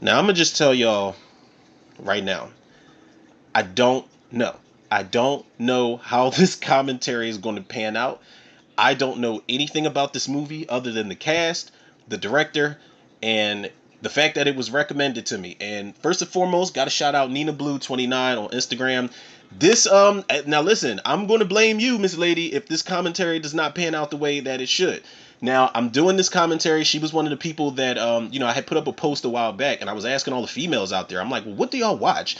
Now I'm gonna just tell y'all right now. I don't know. I don't know how this commentary is going to pan out. I don't know anything about this movie other than the cast, the director, and the fact that it was recommended to me. And first and foremost, got to shout out Nina Blue 29 on Instagram. This now listen, I'm going to blame you, Miss Lady, if this commentary does not pan out the way that it should. Now, I'm doing this commentary. She was one of the people that I had put up a post a while back and I was asking all the females out there. I'm like, "Well, what do y'all watch?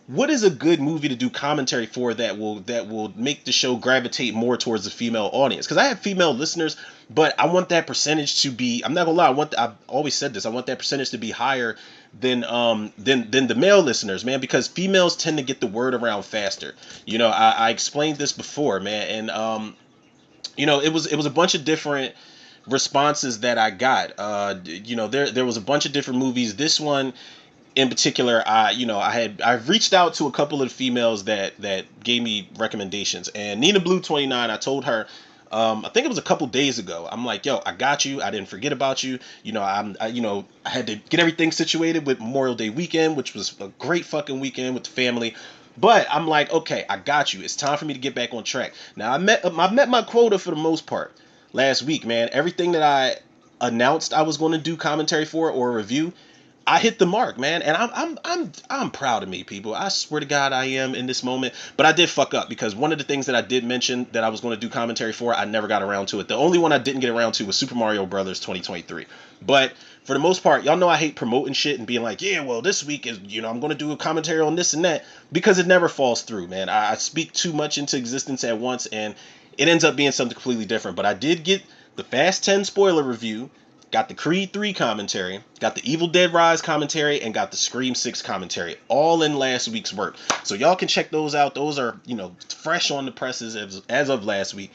What is a good movie to do commentary for that will make the show gravitate more towards the female audience?" Because I have female listeners, but I want that percentage to be. I'm not gonna lie. I've always said this. I want that percentage to be higher than the male listeners, man. Because females tend to get the word around faster. I explained this before, man, and it was a bunch of different responses that I got. There was a bunch of different movies. This one in particular, I've reached out to a couple of females that gave me recommendations, and Nina Blue 29. I told her, I think it was a couple days ago. I'm like, yo, I got you. I didn't forget about you. I had to get everything situated with Memorial Day weekend, which was a great fucking weekend with the family. But I'm like, okay, I got you. It's time for me to get back on track. Now I met my quota for the most part last week, man. Everything that I announced I was going to do commentary for or review, I hit the mark, man, and I'm proud of me, people. I swear to God, I am in this moment. But I did fuck up because one of the things that I did mention that I was going to do commentary for, I never got around to it. The only one I didn't get around to was Super Mario Brothers 2023. But for the most part, y'all know I hate promoting shit and being like, yeah, well, this week is, I'm going to do a commentary on this and that because it never falls through, man. I speak too much into existence at once, and it ends up being something completely different. But I did get the Fast 10 spoiler review, got the Creed 3 commentary, got the Evil Dead Rise commentary, and got the Scream 6 commentary, all in last week's work. So y'all can check those out. Those are, fresh on the presses as of last week.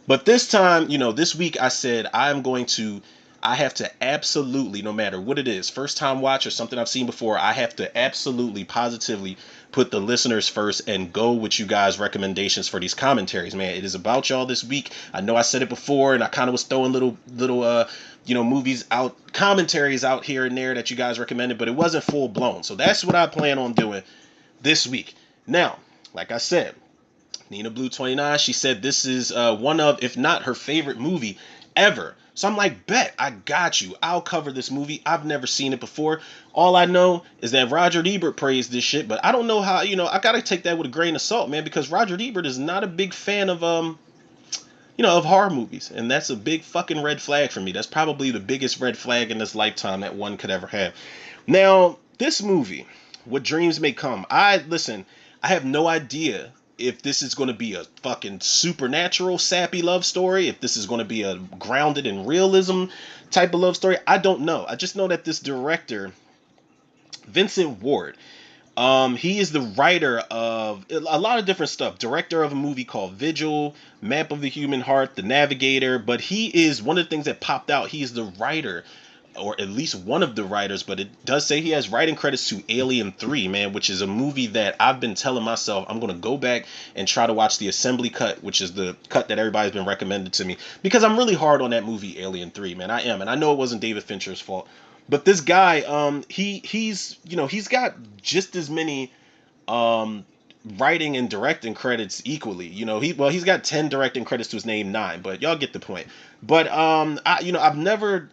But this time, this week I said I have to absolutely, no matter what it is, first time watch or something I've seen before, I have to absolutely, positively put the listeners first and go with you guys' recommendations for these commentaries, man. It is about y'all this week. I know I said it before, and I kind of was throwing little movies out, commentaries out here and there that you guys recommended, but it wasn't full blown. So that's what I plan on doing this week. Now, like I said, Nina Blue 29, she said this is one of, if not her favorite movie ever. So I'm like, bet, I got you. I'll cover this movie. I've never seen it before. All I know is that Roger Ebert praised this shit, but I don't know how, I gotta take that with a grain of salt, man, because Roger Ebert is not a big fan of horror movies. And that's a big fucking red flag for me. That's probably the biggest red flag in this lifetime that one could ever have. Now, this movie, What Dreams May Come, I have no idea if this is going to be a fucking supernatural sappy love story, if this is going to be a grounded in realism type of love story. I don't know. I just know that this director, Vincent Ward, he is the writer of a lot of different stuff. Director of a movie called Vigil, Map of the Human Heart, The Navigator. But he is one of the things that popped out. He is the writer, or at least one of the writers. But it does say he has writing credits to Alien 3, man, which is a movie that I've been telling myself I'm gonna go back and try to watch the assembly cut, which is the cut that everybody's been recommended to me, because I'm really hard on that movie Alien 3, man. I am, and I know it wasn't David Fincher's fault. But this guy, he's got just as many um writing and directing credits equally. He's got 10 directing credits to his name, 9, but y'all get the point. But I've never,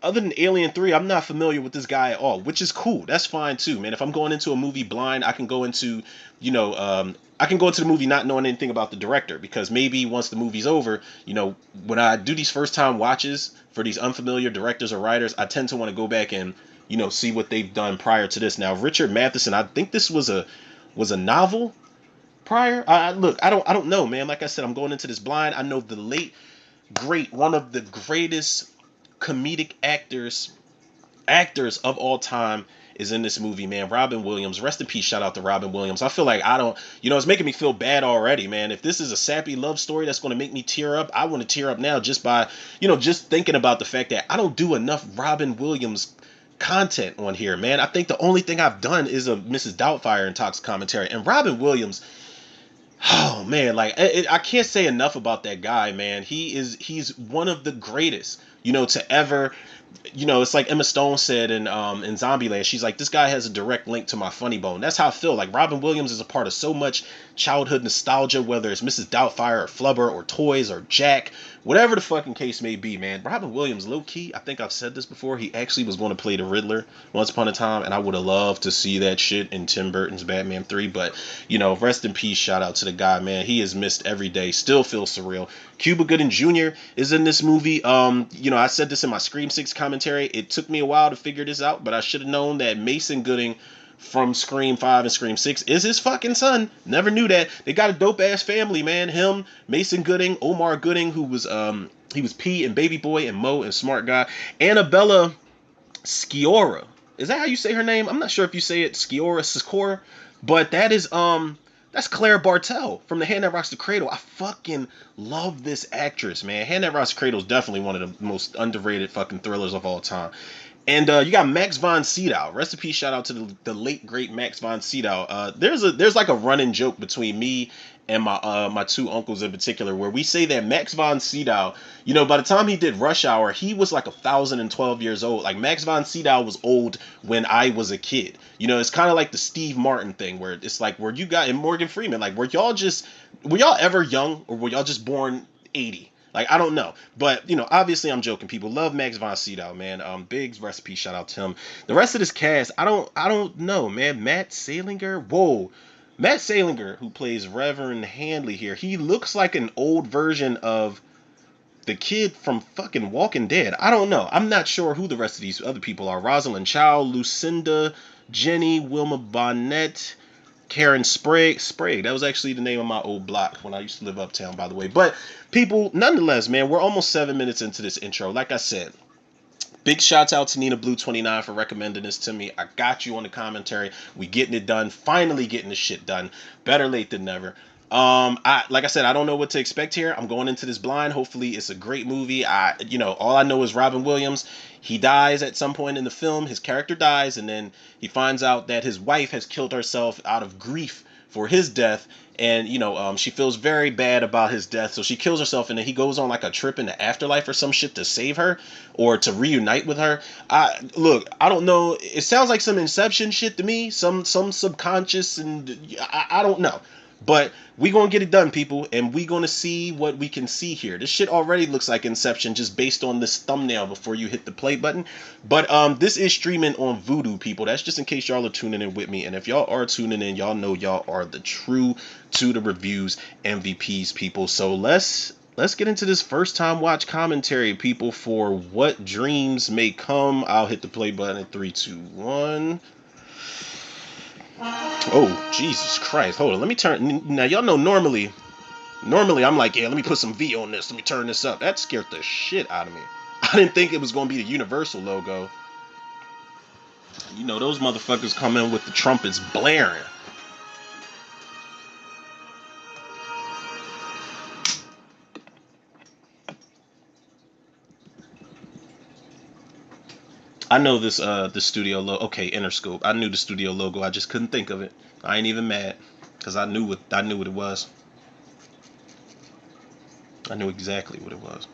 other than Alien 3, I'm not familiar with this guy at all, which is cool. That's fine too, man. If I'm going into a movie blind, I can go into the movie not knowing anything about the director, because maybe once the movie's over, when I do these first time watches for these unfamiliar directors or writers, I tend to want to go back and, see what they've done prior to this. Now, Richard Matheson, I think this was a novel prior. Look, I don't know, man. Like I said, I'm going into this blind. I know the late great, one of the greatest comedic actors of all time is in this movie, man. Robin Williams, rest in peace. Shout out to Robin Williams. I feel like I don't, it's making me feel bad already, man. If this is a sappy love story that's going to make me tear up, I want to tear up now just by, just thinking about the fact that I don't do enough Robin Williams content on here, man. I think the only thing I've done is a Mrs. Doubtfire and Talks commentary, and Robin Williams. Oh man, like I can't say enough about that guy, man. He's one of the greatest, to ever you know, it's like Emma Stone said in Zombieland. She's like, this guy has a direct link to my funny bone. That's how I feel. Like Robin Williams is a part of so much childhood nostalgia, whether it's Mrs. Doubtfire or Flubber or Toys or Jack, whatever the fucking case may be, man. Robin Williams, low key, I think I've said this before. He actually was going to play the Riddler once upon a time, and I would have loved to see that shit in Tim Burton's Batman 3. But you know, rest in peace. Shout out to the guy, man. He is missed every day. Still feels surreal. Cuba Gooding Jr. is in this movie. You know, I said this in my Scream 6 commentary. It took me a while to figure this out, but I should have known that Mason Gooding from Scream 5 and Scream 6 is his fucking son. Never knew that. They got a dope ass family, man. Him, Mason Gooding, Omar Gooding, who was he was P and Baby Boy and Mo and Smart Guy. Annabella Sciorra. Is that how you say her name? I'm not sure if you say it Sciorra, but that is that's Claire Bartel from The Hand That Rocks the Cradle. I fucking love this actress, man. Hand That Rocks the Cradle is definitely one of the most underrated fucking thrillers of all time. And you got Max von Sydow. Rest in peace, shout out to the late great Max von Sydow. There's like a running joke between me and my two uncles in particular, where we say that Max von Sydow, you know, by the time he did Rush Hour, he was like 1,012 years old. Like Max von Sydow was old when I was a kid. You know, it's kind of like the Steve Martin thing, where it's like where you got in Morgan Freeman, like were y'all ever young, or were y'all just born 80? Like, I don't know. But, you know, obviously I'm joking. People love Max von Sydow, man. Big recipe, shout out to him. The rest of this cast, I don't know, man. Matt Salinger? Whoa. Matt Salinger, who plays Reverend Handley here, he looks like an old version of the kid from fucking Walking Dead. I don't know. I'm not sure who the rest of these other people are. Rosalind Chow, Lucinda, Jenny, Wilma Bonnet, Karen Sprague. That was actually the name of my old block when I used to live uptown, by the way. But people, nonetheless, man, we're almost 7 minutes into this intro. Like I said, big shouts out to Nina Blue 29 for recommending this to me. I got you on the commentary. We getting it done. Finally getting the shit done. Better late than never. Like I said, I don't know what to expect here. I'm going into this blind. Hopefully it's a great movie. All I know is Robin Williams. He dies at some point in the film. His character dies, and then he finds out that his wife has killed herself out of grief for his death. And she feels very bad about his death, so she kills herself, and then he goes on like a trip in the afterlife or some shit to save her or to reunite with her. I don't know. It sounds like some Inception shit to me, some subconscious, and I don't know. But we gonna get it done, people, and we gonna see what we can see here. This shit already looks like Inception just based on this thumbnail before you hit the play button. But this is streaming on Vudu, people. That's just in case y'all are tuning in with me. And if y'all are tuning in, y'all know y'all are the true to the reviews MVPs, people. So let's get into this first time watch commentary, people, for What Dreams May Come. I'll hit the play button in 3, 2, 1. Oh, Jesus Christ. Hold on. Let me turn. Now, y'all know normally I'm like, yeah, let me put some V on this. Let me turn this up. That scared the shit out of me. I didn't think it was going to be the Universal logo. You know, those motherfuckers come in with the trumpets blaring. I know this the studio logo. Okay, Interscope. I knew the studio logo. I just couldn't think of it. I ain't even mad because I knew what it was. I knew exactly what it was.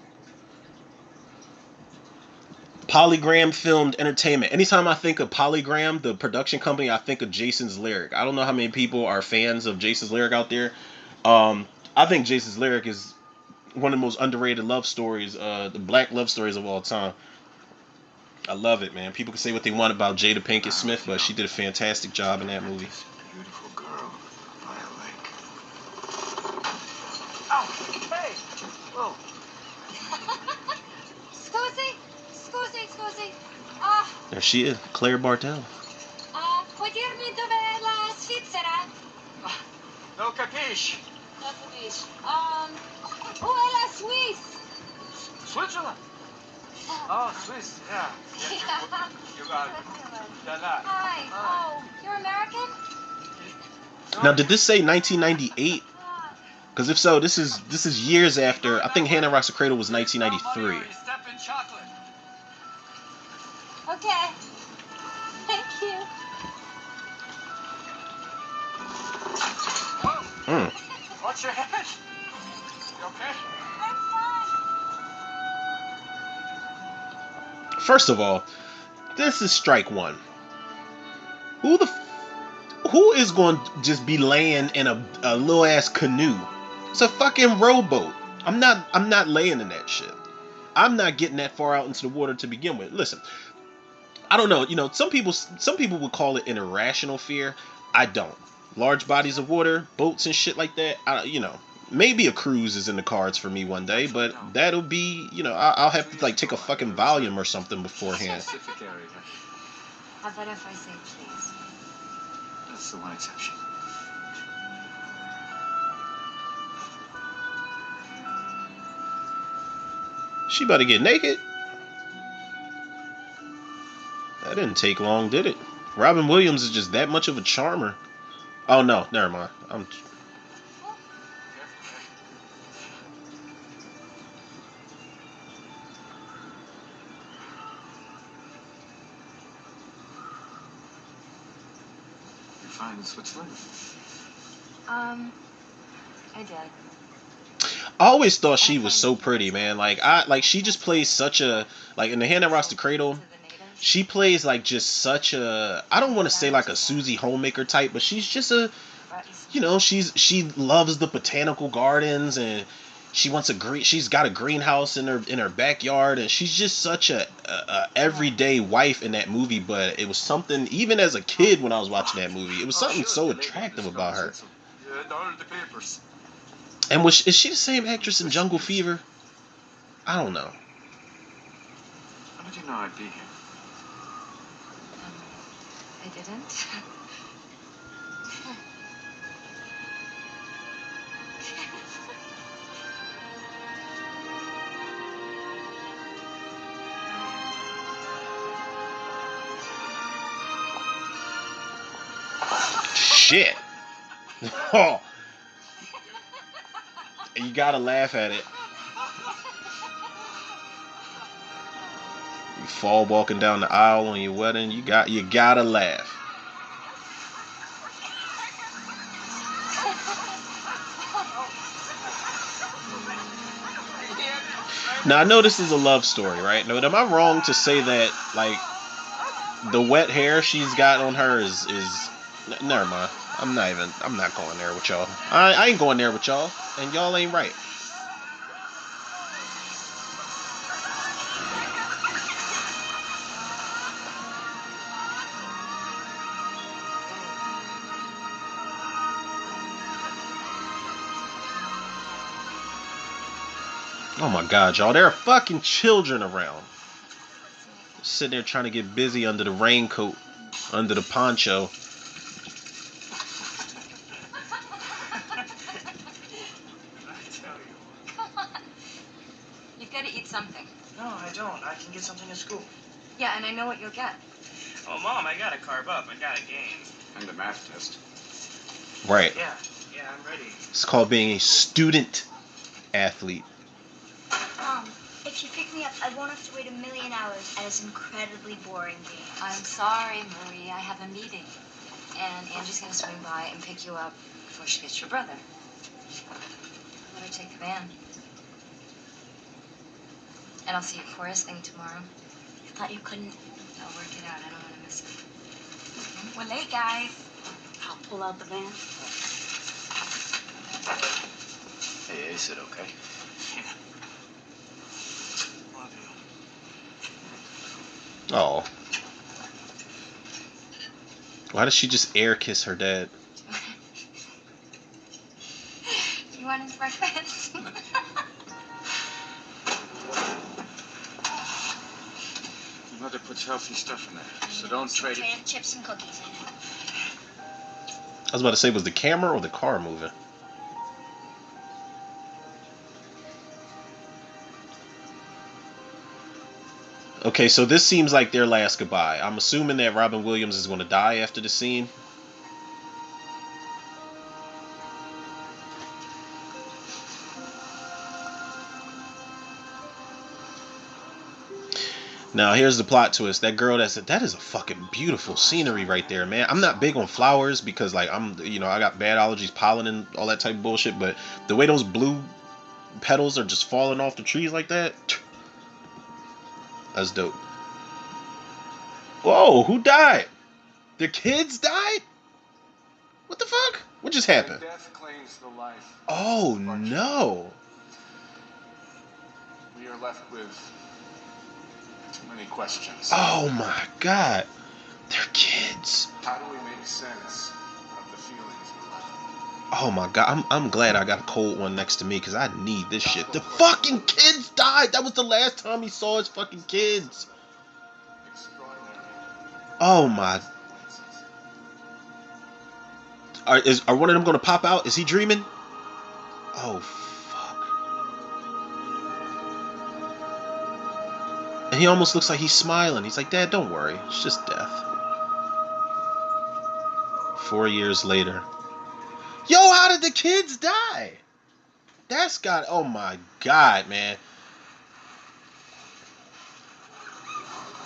Polygram Filmed Entertainment. Anytime I think of Polygram, the production company, I think of Jason's Lyric. I don't know how many people are fans of Jason's Lyric out there. I think Jason's Lyric is one of the most underrated love stories, the black love stories of all time. I love it, man. People can say what they want about Jada Pinkett Smith, but she did a fantastic job in that movie. Beautiful girl by a lake. Oh, hey! Whoa. Scusi. There she is, Claire Bartel. Puoi dirmi dov'è la Svizzera? No capiche. Non capisci. Où est la Suisse? Switzerland. Oh, Swiss, yeah. You got it. Hi. Oh, you're American? Now, did this say 1998? Because if so, this is years after. I think Hand That Rocks the Cradle was 1993. Okay. Thank you. Watch your head. You okay? I'm fine. First of all, this is strike one. Who is going to just be laying in a little ass canoe? It's a fucking rowboat. I'm not laying in that shit. I'm not getting that far out into the water to begin with. Listen, I don't know. You know, some people would call it an irrational fear. I don't. Large bodies of water, boats and shit like that. You know, maybe a cruise is in the cards for me one day, but that'll be, you know, I'll have to like take a fucking Valium or something beforehand. Specific area. How about if I say please? That's the one exception. She about to get naked. That didn't take long, did it? Robin Williams is just that much of a charmer. Oh no, never mind. You find Switzerland? I did. I always thought she was so pretty, man. Like she just plays such a, like in The Hand That Rocks the Cradle. She plays like just such a, I don't want to say like a Susie Homemaker type, but she's just a, you know, she loves the botanical gardens, and she's got a greenhouse in her backyard, and she's just such a everyday wife in that movie. But it was something, even as a kid when I was watching that movie, it was something so attractive about her. All the papers. And is she the same actress in Jungle Fever? I don't know. How did you know I'd be here? I didn't. Shit. Oh. You gotta laugh at it. You fall walking down the aisle on your wedding, you gotta laugh. Now I know this is a love story, right? Now, am I wrong to say that like the wet hair she's got on her is never mind. I'm not going there with y'all. I ain't going there with y'all, and y'all ain't right. Oh my god, y'all, there are fucking children around. Sitting there trying to get busy under the raincoat, under the poncho. You've got to eat something. No, I don't. I can get something at school. Yeah, and I know what you'll get. Oh, Mom, I gotta carb up. I gotta gain. And the math test. Right. Yeah, I'm ready. It's called being a student athlete. Mom, if you pick me up, I won't have to wait a million hours at this incredibly boring game. I'm sorry, Marie. I have a meeting. And Angie's going to swing by and pick you up before she gets your brother. Let her take the van. And I'll see you at Forest thing tomorrow. I thought you couldn't. I'll work it out. I don't want to miss it. We're late, guys. I'll pull out the van. Hey, is it okay? Yeah. Love you. Oh. Why does she just air kiss her dad? You want his breakfast? Mother puts healthy stuff in there, so don't trade it. Jam, chips, and cookies in it. I was about to say, was the camera or the car moving? Okay, so this seems like their last goodbye. I'm assuming that Robin Williams is going to die after the scene. Now, here's the plot twist. That girl that is a fucking beautiful scenery right there, man. I'm not big on flowers because, like, I got bad allergies, pollen, and all that type of bullshit. But the way those blue petals are just falling off the trees like that, that's dope. Whoa, who died? Their kids died? What the fuck? What just happened? Death claims the life. Oh of our no. children. We are left with too many questions. Oh my god. They're kids. How do we make sense of the feelings we left? Oh my god. I'm glad I got a cold one next to me because I need this shit. The fucking kids died. That was the last time he saw his fucking kids. Extraordinary. Oh my. Are one of them gonna pop out? Is he dreaming? Oh fuck. And he almost looks like he's smiling. He's like, Dad, don't worry. It's just death. 4 years later. Yo, how did the kids die? That's got, oh my god, man.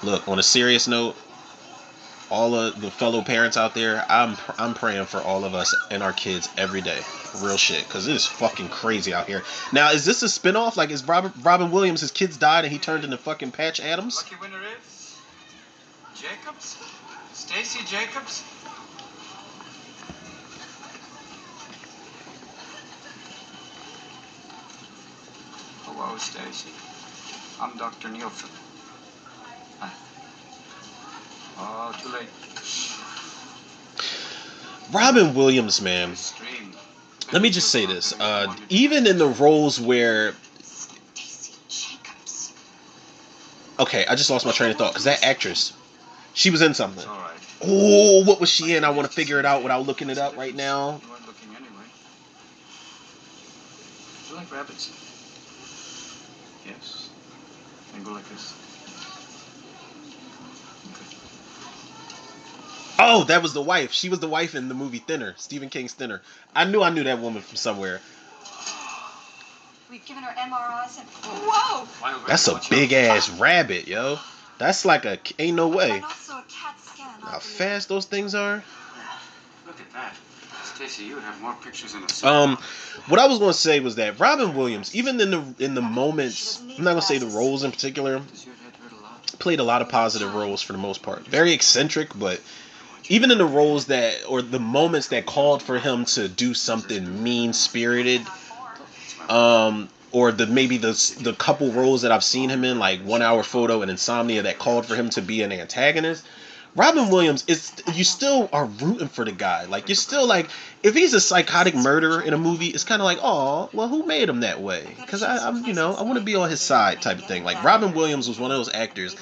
Look, on a serious note, all of the fellow parents out there, I'm praying for all of us and our kids every day. Real shit, because it is fucking crazy out here. Now, is this a spinoff? Like, is Robin Williams, his kids died and he turned into fucking Patch Adams? Lucky winner is Jacobs? Stacy Jacobs? Hello, Stacy. I'm Dr. Nielsen. Hi. Oh, too late. Robin Williams, man. Stream. Let me just say this. Even in the roles where... Stacy Jacobs. Okay, I just lost my train of thought because that actress, she was in something. It's all right. Oh, what was she in? I want to figure it out without looking it up right now. You weren't looking anyway. Do you like rabbits? Yes. Then go like this. Okay. Oh, that was the wife. She was the wife in the movie Thinner, Stephen King's Thinner. I knew that woman from somewhere. We've given her MRIs and whoa! That's a big ass rabbit, yo. That's like a, ain't no way. And also a CAT scan. How fast those things are. Look at that. Stacy, you would have more pictures in a What I was gonna say was that Robin Williams, even in the moments, I'm not gonna say the roles in particular, Does your head hurt a lot? played a lot of positive roles for the most part. Very eccentric, but even in the roles that, or the moments that called for him to do something mean-spirited, or maybe the couple roles that I've seen him in, like 1 Hour Photo and Insomnia, that called for him to be an antagonist, Robin Williams, you still are rooting for the guy. Like, you're still like, if he's a psychotic murderer in a movie, it's kind of like, oh, well, who made him that way? Because I'm, I want to be on his side type of thing. Like, Robin Williams was one of those actors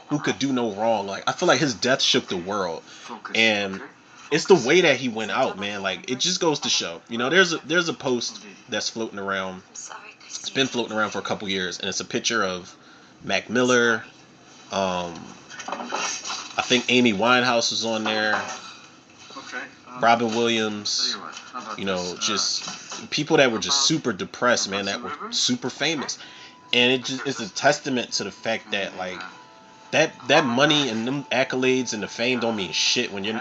who could do no wrong. Like, I feel like his death shook the world, and it's the way that he went out, man. Like, it just goes to show. There's a post that's floating around. It's been floating around for a couple years, and it's a picture of Mac Miller. I think Amy Winehouse was on there. Okay. Robin Williams. Tell you what, how about this? Just people that were just super depressed, man. That were super famous, and it's a testament to the fact that like that money and them accolades and the fame don't mean shit when you're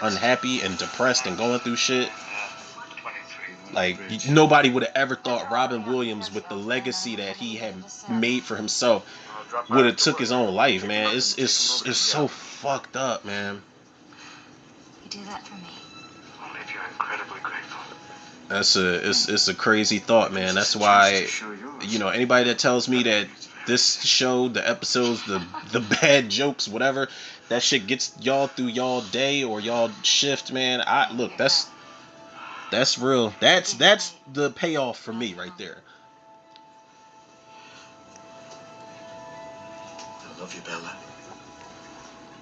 unhappy and depressed and going through shit. Like, nobody would have ever thought Robin Williams, with the legacy that he had made for himself, would have took his own life, man. It's so fucked up, man. You do that for me. Only if you're incredibly grateful. It's a crazy thought, man. That's why, anybody that tells me that this show, the episodes, the bad jokes, whatever, that shit gets y'all through y'all day or y'all shift, man. That's real. That's the payoff for me right there. I love you, Bella.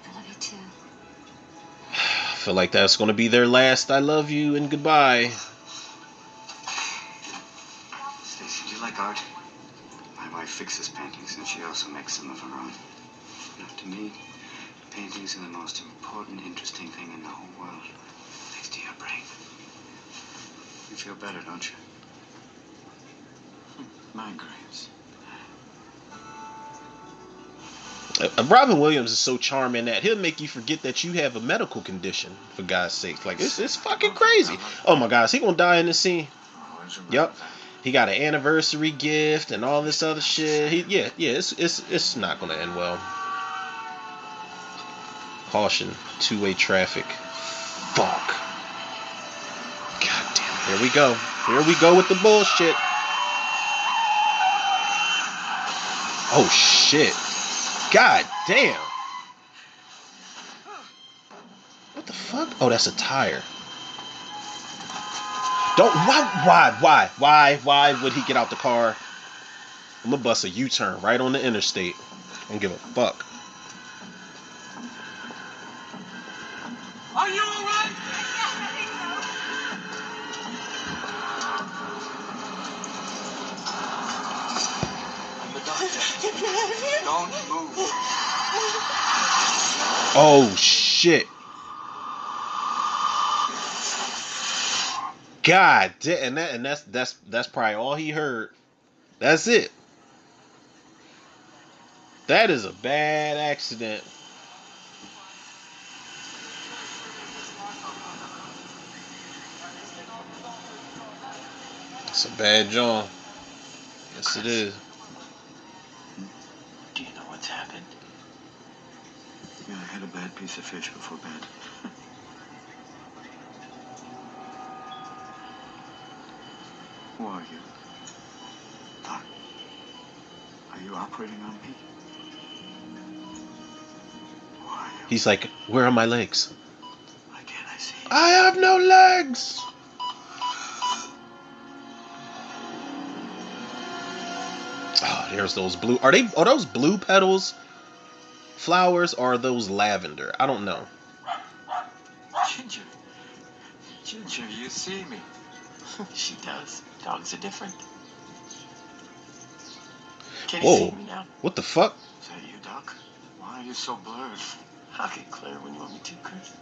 I love you too. I feel like that's gonna be their last I love you and goodbye. Stacy, do you like art? My wife fixes paintings, and she also makes some of her own. To me, paintings are the most important, interesting thing in the whole world, next to your brain. You feel better, don't you? Migraines. Robin Williams is so charming that he'll make you forget that you have a medical condition, for God's sake. Like, it's fucking crazy. Oh my gosh, he gonna die in this scene. Yep. He got an anniversary gift and all this other shit. It's not gonna end well. Caution, two-way traffic. Fuck. God damn it. Here we go. Here we go with the bullshit. Oh shit. God damn. What the fuck? Oh, that's a tire. Don't. Why would he get out the car? I'm gonna bust a U-turn right on the interstate. I don't give a fuck. Are you alright? I'm the doctor. Don't move. Oh shit. God damn, and that's probably all he heard. That's it. That is a bad accident. It's a bad John. Yes, it is. Do you know what's happened? Yeah, I had a bad piece of fish before bed. Who are you? Doc, are you operating on me? Who are you? He's like, where are my legs? Why can't I see? I have no legs. Oh, there's those blue. Are those blue petals flowers or are those lavender? I don't know. Ginger. Ginger, you see me. She does. Dogs are different. Can you see Whoa. me now? What the fuck? Is that you, Doc? Why are you so blurred? I'll get clear when you want me to, Chris.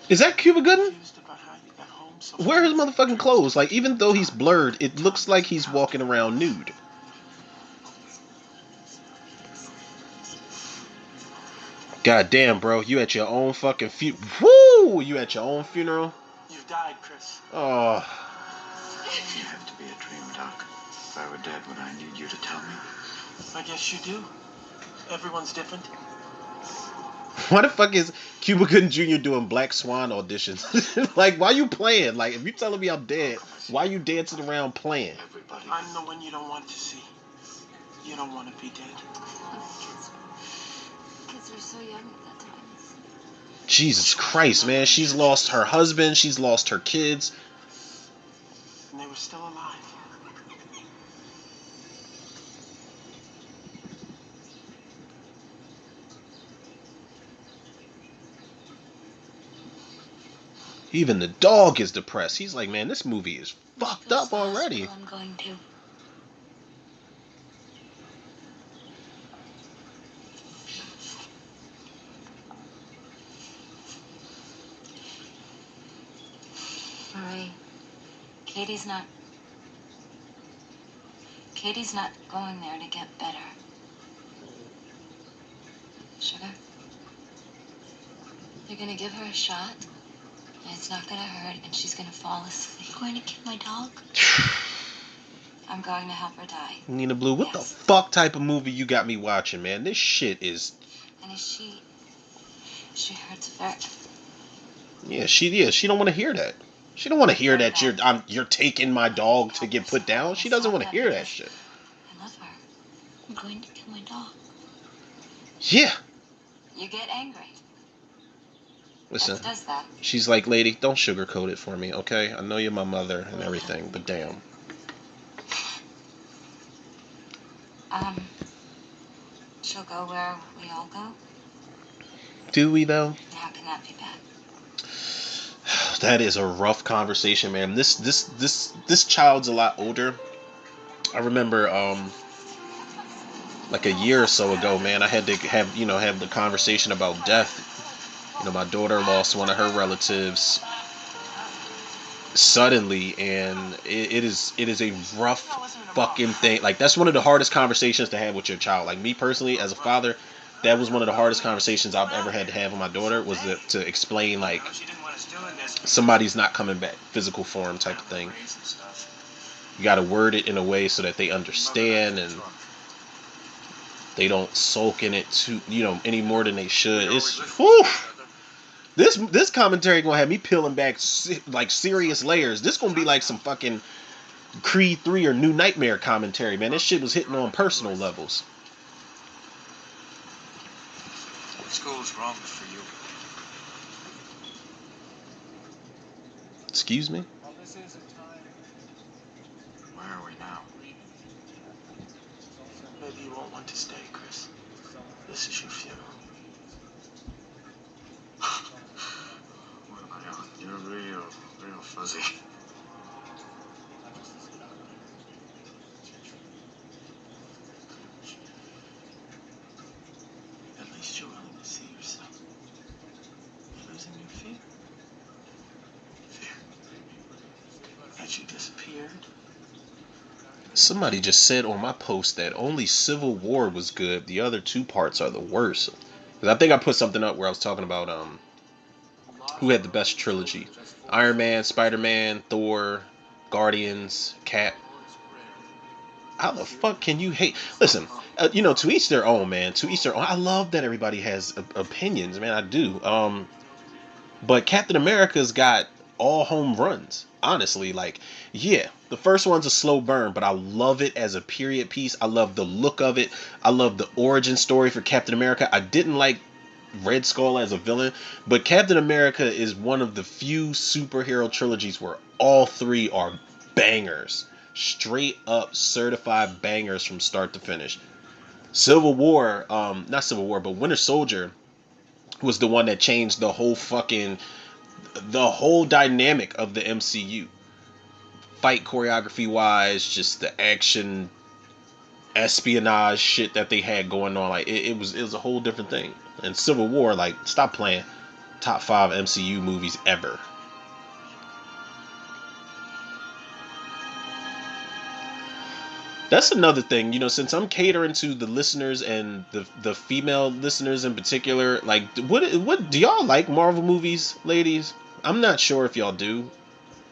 Is that Cuba Gooding? Confused about how you got home so Where are his fast. motherfucking clothes? Like, even though he's blurred, it looks like he's walking around nude. God damn, bro. You at your own fucking Woo! You at your own funeral? You died, Chris. Oh. You have to be a dream, Doc. If I were dead, would I need you to tell me? I guess you do. Everyone's different. Why the fuck is Cuba Gooding Jr. doing Black Swan auditions? Like, why you playing? Like, if you telling me I'm dead, why you dancing around playing? Everybody. I'm the one you don't want to see. You don't want to be dead. Kids were so young at that time. Jesus Christ, man. She's lost her husband. She's lost her kids. And they were still alive. Even the dog is depressed. He's like, man, this movie is fucked up already. I'm going to. Marie, Katie's not going there to get better. Sugar, you're gonna give her a shot, and it's not gonna hurt, and she's gonna fall asleep. You're going to kill my dog? I'm going to help her die. Nina Blue, what the Yes. fuck type of movie you got me watching, man? This shit is... And if she hurts very... Yeah, she don't want to hear that. She don't want to hear that you're taking my dog to get put down. She doesn't want to hear that shit. I love her. I'm going to kill my dog. Yeah. You get angry. Listen, That does that. she's like, lady, don't sugarcoat it for me, okay? I know you're my mother and everything, but damn. She'll go where we all go. Do we though? How can that be bad? That is a rough conversation, man. This child's a lot older. I remember like a year or so ago, man, I had to have the conversation about death. You know, my daughter lost one of her relatives suddenly, and it is a rough fucking thing. Like, that's one of the hardest conversations to have with your child. Like, me personally, as a father, that was one of the hardest conversations I've ever had to have with my daughter, was to explain, like, She didn't want us doing this. somebody's not coming back, physical form type of thing. You got to word it in a way so that they understand and they don't sulk in it too, any more than they should. It's whew. This commentary gonna have me peeling back like serious layers. This gonna be like some fucking Creed 3 or New Nightmare commentary, man. This shit was hitting on personal levels. School's wrong for you. Excuse me? Where are we now? Maybe you won't want to stay, Chris. This is your funeral. What am I on? You're real fuzzy. At least you're willing to see yourself. You're losing your fear. Fear. That you disappeared. Somebody just said on my post that only Civil War was good. The other two parts are the worst. 'Cause I think I put something up where I was talking about who had the best trilogy. Iron Man, Spider-Man, Thor, Guardians, Cap. How the fuck can you hate? Listen, to each their own, man. To each their own. I love that everybody has opinions, man. I do. But Captain America's got all home runs. Honestly, like, yeah, the first one's a slow burn, but I love it as a period piece. I love the look of it. I love the origin story for Captain America. I didn't like Red Skull as a villain, but Captain America is one of the few superhero trilogies where all three are bangers. Straight up certified bangers from start to finish. Civil War, not Civil War, but Winter Soldier was the one that changed the whole dynamic of the MCU. Fight choreography wise, just the action espionage shit that they had going on, like it was a whole different thing. And Civil War, like, stop playing. Top 5 MCU movies ever. That's another thing, since I'm catering to the listeners and the female listeners in particular, like, what do y'all like Marvel movies, ladies? I'm not sure if y'all do.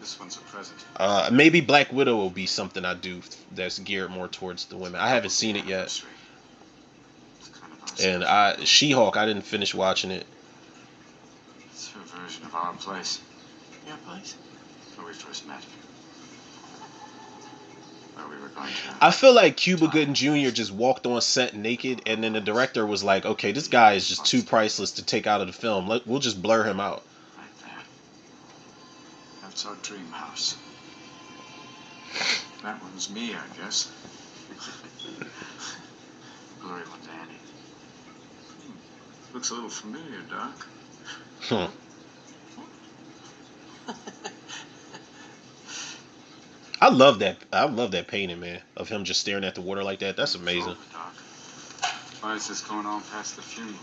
This one's a present. Maybe Black Widow will be something I do that's geared more towards the women. I haven't seen it yet. And She-Hulk, I didn't finish watching it. It's her version of our place. Your place? Where we first met. Where we were going to. I feel like Cuba Gooding Jr. just walked on set naked, and then the director was like, okay, this guy is just too priceless to take out of the film. We'll just blur him out. Right there. That's our dream house. That one's me, I guess. Glory one's Annie. Looks a little familiar, Doc. Huh. I love that painting, man, of him just staring at the water like that. That's amazing. Doc. Why is this going on past the funeral?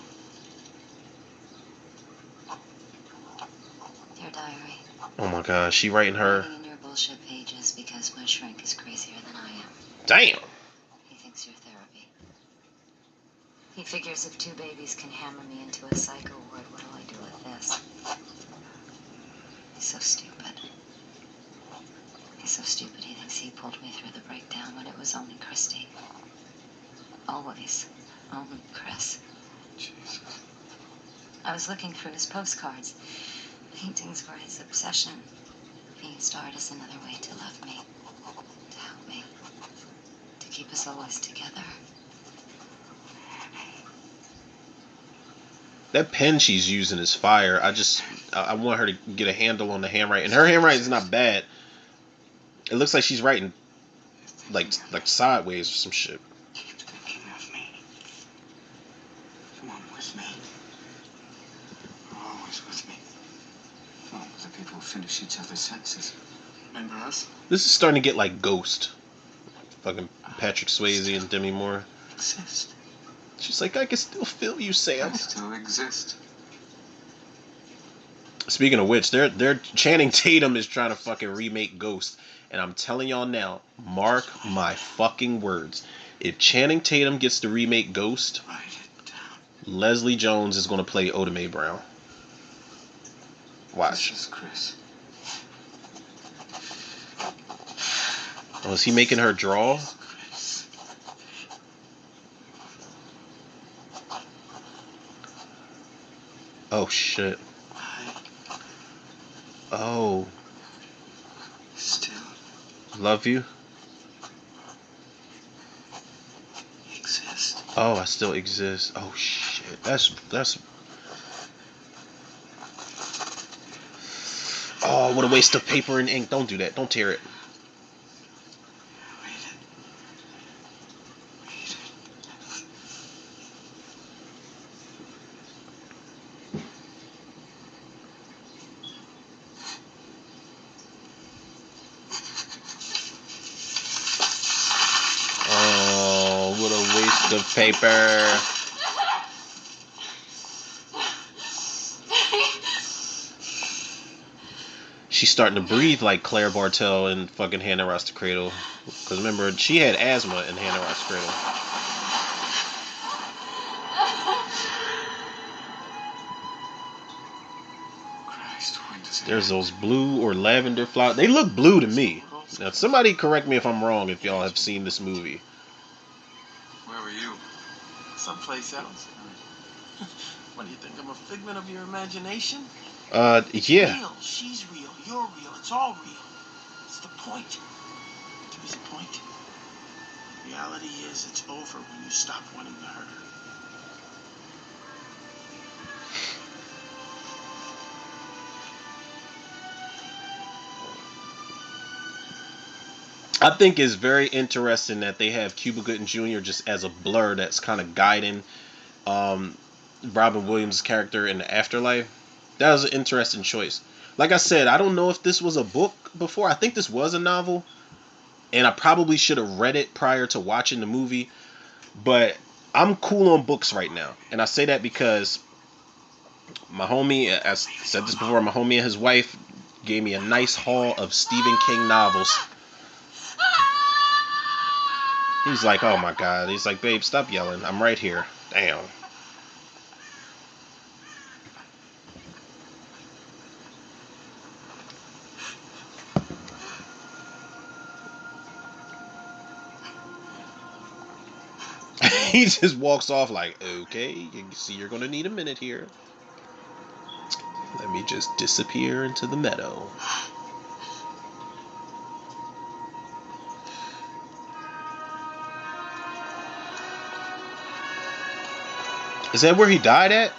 Dear diary. Oh my God, she writing her. Writing in your bullshit pages because my shrink is crazier than I am. Damn. He thinks you're therapy. He figures if 2 babies can hammer me into a psycho ward, what do I do with this? He's so stupid. He's so stupid he thinks he pulled me through the breakdown when it was only Christy. Always. Only Chris. Jesus. I was looking through his postcards. Paintings were his obsession. He used art as another way to love me. To help me. To keep us always together. That pen she's using is fire. I want her to get a handle on the handwriting. And her handwriting is not bad. It looks like she's writing like sideways or some shit. Keep thinking of me. Come on with me. You're always with me. Oh, the people who finish each other's sentences. Remember us? This is starting to get like Ghost. Fucking Patrick Swayze and Demi Moore. Exist. She's like, I can still feel you, Sam. I still exist. Speaking of which, they're Channing Tatum is trying to fucking remake Ghost. And I'm telling y'all now, mark my fucking words. If Channing Tatum gets to remake Ghost, Write it down. Leslie Jones is going to play Oda Mae Brown. Watch. This is Chris. Oh, is he making her draw? Chris. Oh, shit. I Oh, Still love you. exist. Oh, I still exist. Oh shit. That's. Oh, what a waste of paper and ink. Don't do that. Don't tear it. Read it. Read it. Oh, what a waste of paper. She's starting to breathe like Claire Bartel in fucking Hannah Ross the Cradle. Because remember, she had asthma in Hannah Ross the Cradle. Christ, when does it There's end? those blue or lavender flowers. They look blue to me. Now, somebody correct me if I'm wrong if y'all have seen this movie. Where were you? Someplace else. What do you think? I'm a figment of your imagination? Yeah. Real. She's real. You're real. It's all real. It's the point. There is a point. Reality is it's over when you stop wanting to hurt her. I think it's very interesting that they have Cuba Gooding Jr. just as a blur that's kind of guiding um, Robin Williams' character in the afterlife. That was an interesting choice. Like I said, I don't know if this was a book before. I think this was a novel, and I probably should have read it prior to watching the movie. But I'm cool on books right now, and I say that because my homie, I said this before, my homie and his wife gave me a nice haul of Stephen King novels. He's like, oh my god. He's like, babe, stop yelling. I'm right here. Damn. He just walks off like, okay, you see, you're gonna need a minute here. Let me just disappear into the meadow. Is that where he died at?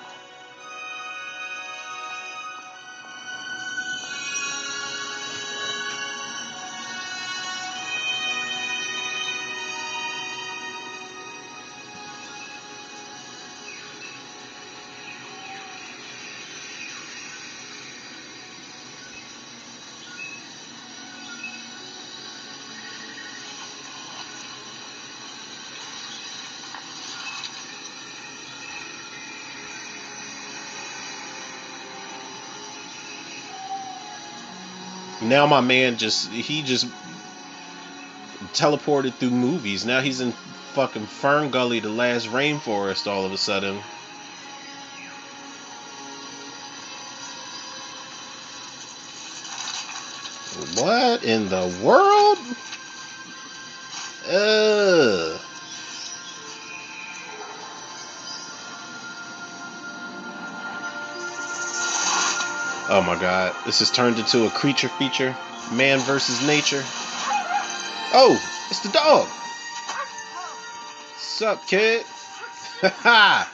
Now my man he just teleported through movies. Now he's in fucking Fern Gully, the last rainforest all of a sudden. What in the world? Ugh. Oh my god. This has turned into a creature feature. Man versus nature. Oh, it's the dog. Sup, kid? Ha.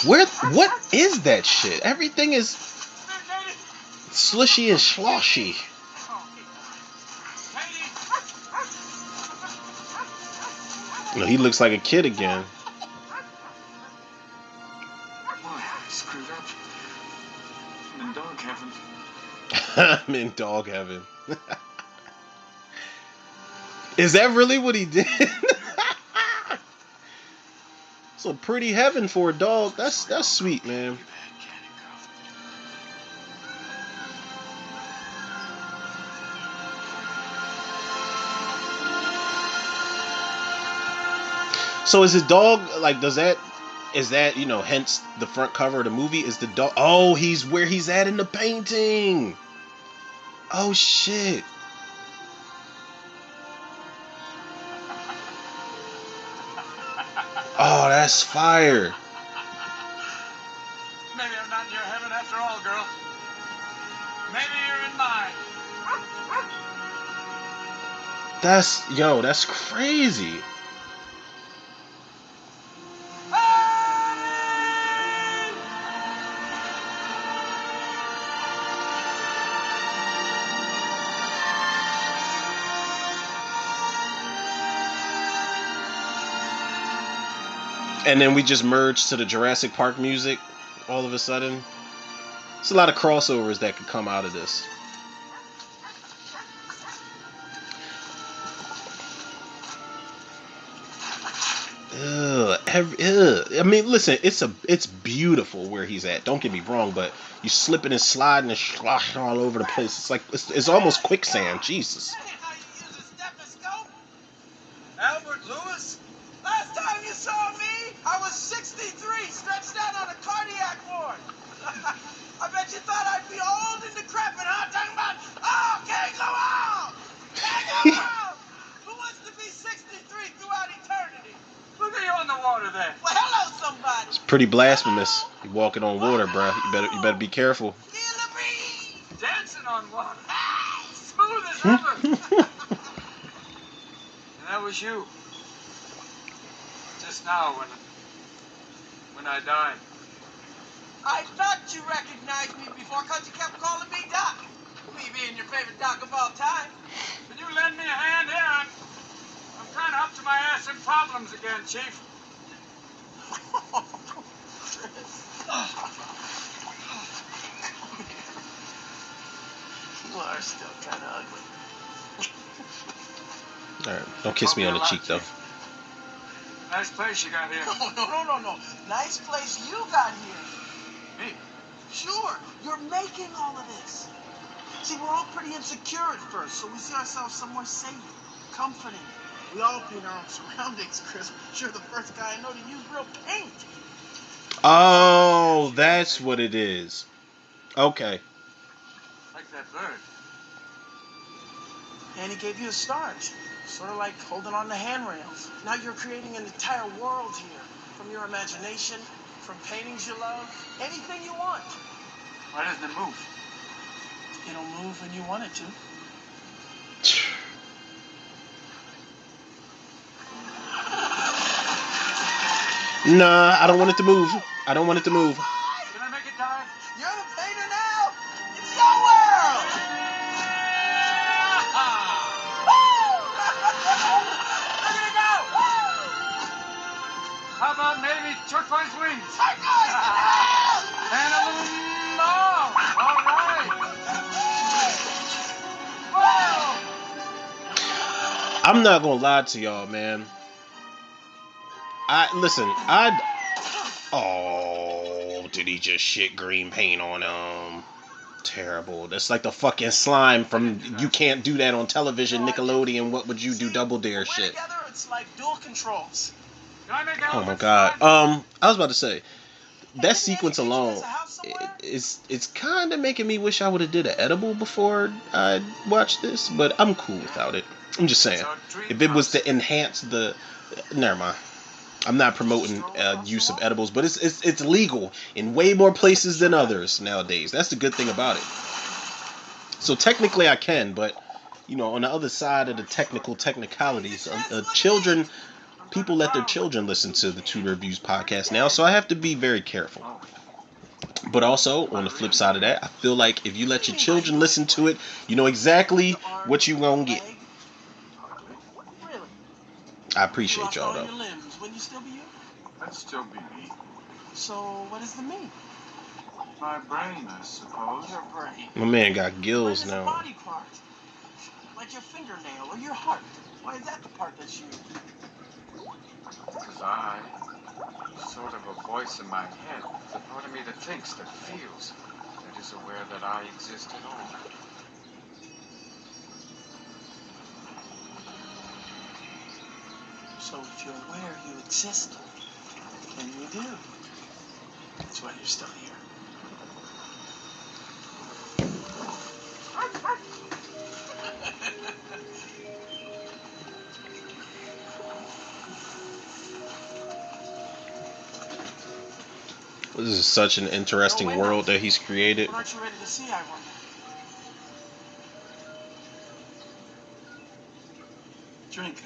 What is that shit? Everything is slushy and sloshy. No, he looks like a kid again. Boy, I screwed up. I'm in dog heaven. I'm in dog heaven. Is that really what he did? So pretty heaven for a dog. That's sweet, man. So is his dog like? Is that hence the front cover of the movie? Is the dog? Oh, he's where he's at in the painting. Oh shit. Oh, that's fire. Maybe not in your heaven after all, girl. Maybe you're in mine. That's crazy. And then we just merged to the Jurassic Park music all of a sudden. There's a lot of crossovers that could come out of this. I mean, listen, it's beautiful where he's at. Don't get me wrong, but you slipping and sliding and sloshing all over the place. It's like it's almost quicksand. Jesus. Albert Lewis? Last time you saw me, I was 63, stretched out on a cardiac ward. I bet you thought I'd be old and decrepit, huh? Talking about, oh, can't go out! Can't go out! Who wants to be 63 throughout eternity? Look at you on the water there. Well, hello, somebody. It's pretty blasphemous. You walking on water, bro. You better be careful. Feel the breeze. Dancing on water. Smooth as rubber. And that was you. Just now when I died. I thought you recognized me before because you kept calling me Doc. Me being your favorite Doc of all time. Can you lend me a hand here? I'm kind of up to my ass in problems again, Chief. You are still kind of ugly. All right, don't kiss me on the cheek though. Nice place you got here. No. Nice place you got here. Me? Sure. You're making all of this. See, we're all pretty insecure at first, so we see ourselves somewhere safe, comforting. We all paint our own surroundings, Chris. You're the first guy I know to use real paint. Oh, that's what it is. Okay. Like that bird. And he gave you a start. Sort of like holding on to handrails. Now you're creating an entire world here. From your imagination, from paintings you love, anything you want. Why doesn't it move? It'll move when you want it to. Nah, I don't want it to move. I don't want it to move. Can I make it dive? You're the painter now. It's your world. Look at it go. How about maybe turquoise wings? Turquoise! And a little more. All right. Whoa! I'm not gonna lie to y'all, man. Oh, did he just shit green paint on him? Terrible. That's like the fucking slime from You Can't Do That on Television, Nickelodeon. What would you do? Double Dare shit. Together, it's like dual controls. Oh my god. I was about to say that sequence alone, it's kind of making me wish I would have did an edible before I watched this, but I'm cool without it. I'm just saying, if it was to enhance the, never mind. I'm not promoting use of edibles, but it's legal in way more places than others nowadays. That's the good thing about it. So technically I can, but you know, on the other side of the technicalities, people let their children listen to the Two Reviews podcast now, so I have to be very careful. But also, on the flip side of that, I feel like if you let your children listen to it, you know exactly what you gonna get. I appreciate y'all though. Wouldn't you still be you? I'd still be me. So what is the me? My brain, I suppose. Your brain. My man got gills now. A body part, like your fingernail or your heart. Why is that the part that's you? Because I, sort of a voice in my head, the part of me that thinks, that feels, that is aware that I exist at all. So if you're aware you exist, then you do. That's why you're still here. This is such an interesting world that he's created. What aren't you ready to see, I wonder? Drink it.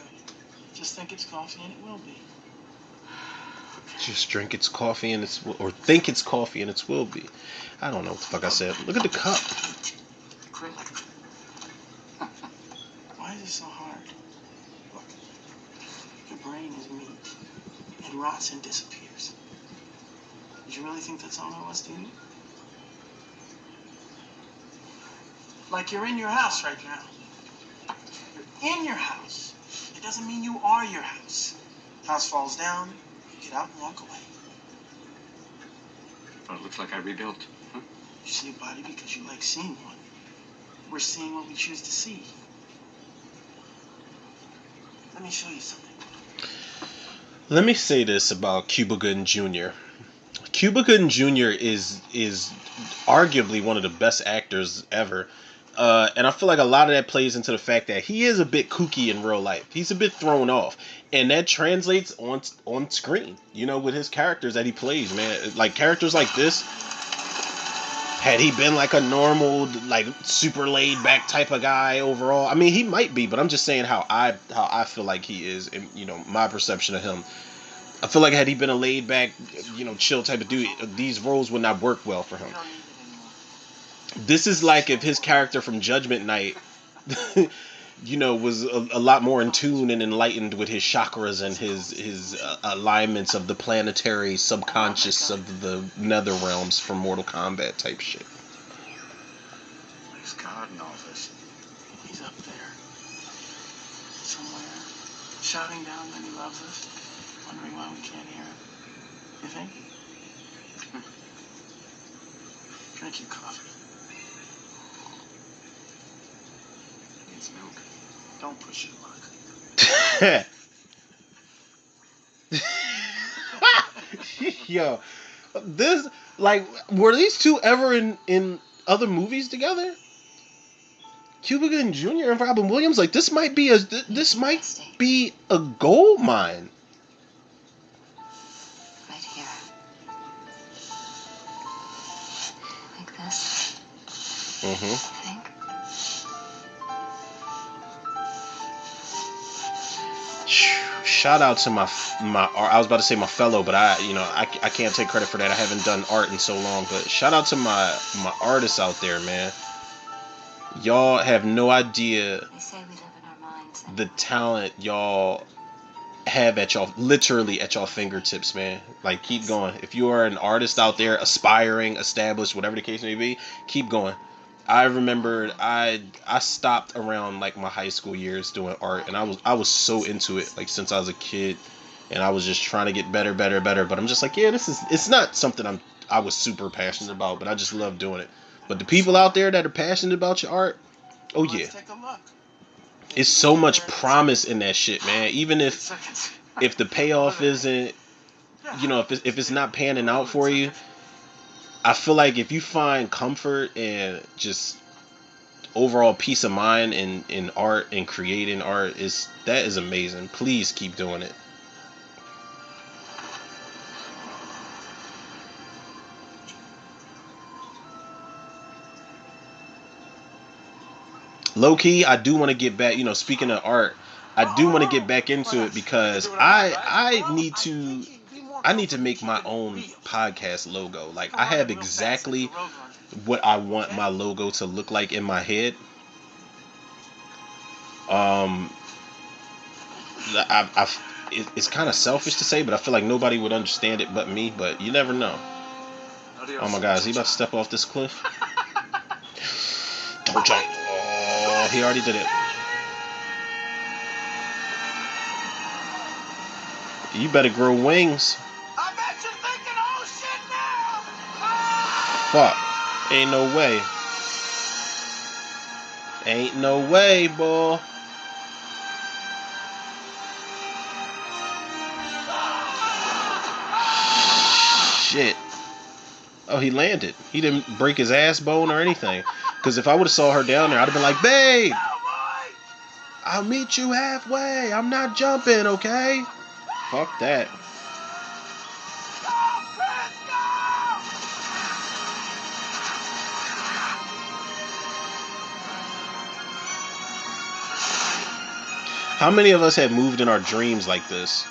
Just think it's coffee and it will be. Just drink its coffee and it's or think it's coffee and it's will be. I don't know what the fuck I said. Look at the cup. Acrylic. Why is it so hard? Look, your brain is meat. It rots and disappears. Did you really think that's all there was to you? Like you're in your house right now. You're in your house. It doesn't mean you are your house. House falls down, you get out and walk away. Well, it looks like I rebuilt. Huh? You see a body because you like seeing one. We're seeing what we choose to see. Let me show you something. Let me say this about Cuba Gooding Jr. Cuba Gooding Jr. is arguably one of the best actors ever. And I feel like a lot of that plays into the fact that he is a bit kooky in real life. He's a bit thrown off. And that translates on screen, you know, with his characters that he plays, man. Like, characters like this, had he been like a normal, like, super laid back type of guy overall, I mean, he might be, but I'm just saying how I feel like he is, and, you know, my perception of him. I feel like had he been a laid back, you know, chill type of dude, these roles would not work well for him. This is like if his character from Judgment Night, you know, was a lot more in tune and enlightened with his chakras and his alignments of the planetary subconscious of the nether realms from Mortal Kombat type shit. Where's God in all this? He's up there. Somewhere. Shouting down that he loves us. Wondering why we can't hear him. You think? Drink your coffee. Needs milk. Don't push your luck. Yo, this, like, were these two ever in other movies together? Cuba Gooding Jr. and Robin Williams, like, this might be a gold mine. Right here. Like this. Mm-hmm. I think. Shout out to my I was about to say my fellow, but I can't take credit for that. I haven't done art in so long, but shout out to my artists out there, man. Y'all have no idea They say we live in our minds. the talent y'all have literally at y'all fingertips, man. Like, keep going. If you are an artist out there, aspiring, established, whatever the case may be, keep going. I remembered I stopped around like my high school years doing art, and I was so into it, like, since I was a kid, and I was just trying to get better. But I'm just like, yeah, it's not something I was super passionate about, but I just love doing it. But the people out there that are passionate about your art, oh yeah, Let's take a look. it's so much promise in that shit, man. Even if the payoff isn't, you know, if it's not panning out for you, I feel like if you find comfort and just overall peace of mind in art and creating art, that is amazing. Please keep doing it. Low key, I do want to get back, you know, speaking of art, I do want to get back into it because I need to make my own podcast logo. Like, I have exactly what I want my logo to look like in my head. It's kind of selfish to say, but I feel like nobody would understand it but me. But you never know. Oh my God, is he about to step off this cliff? Don't jump. Oh, he already did it. You better grow wings. I bet you're thinking, oh shit now! Fuck. Ain't no way. Ain't no way, boy. Shit. Oh, he landed. He didn't break his ass bone or anything. Because if I would have saw her down there, I'd have been like, babe, I'll meet you halfway. I'm not jumping, okay? Fuck that. How many of us have moved in our dreams like this?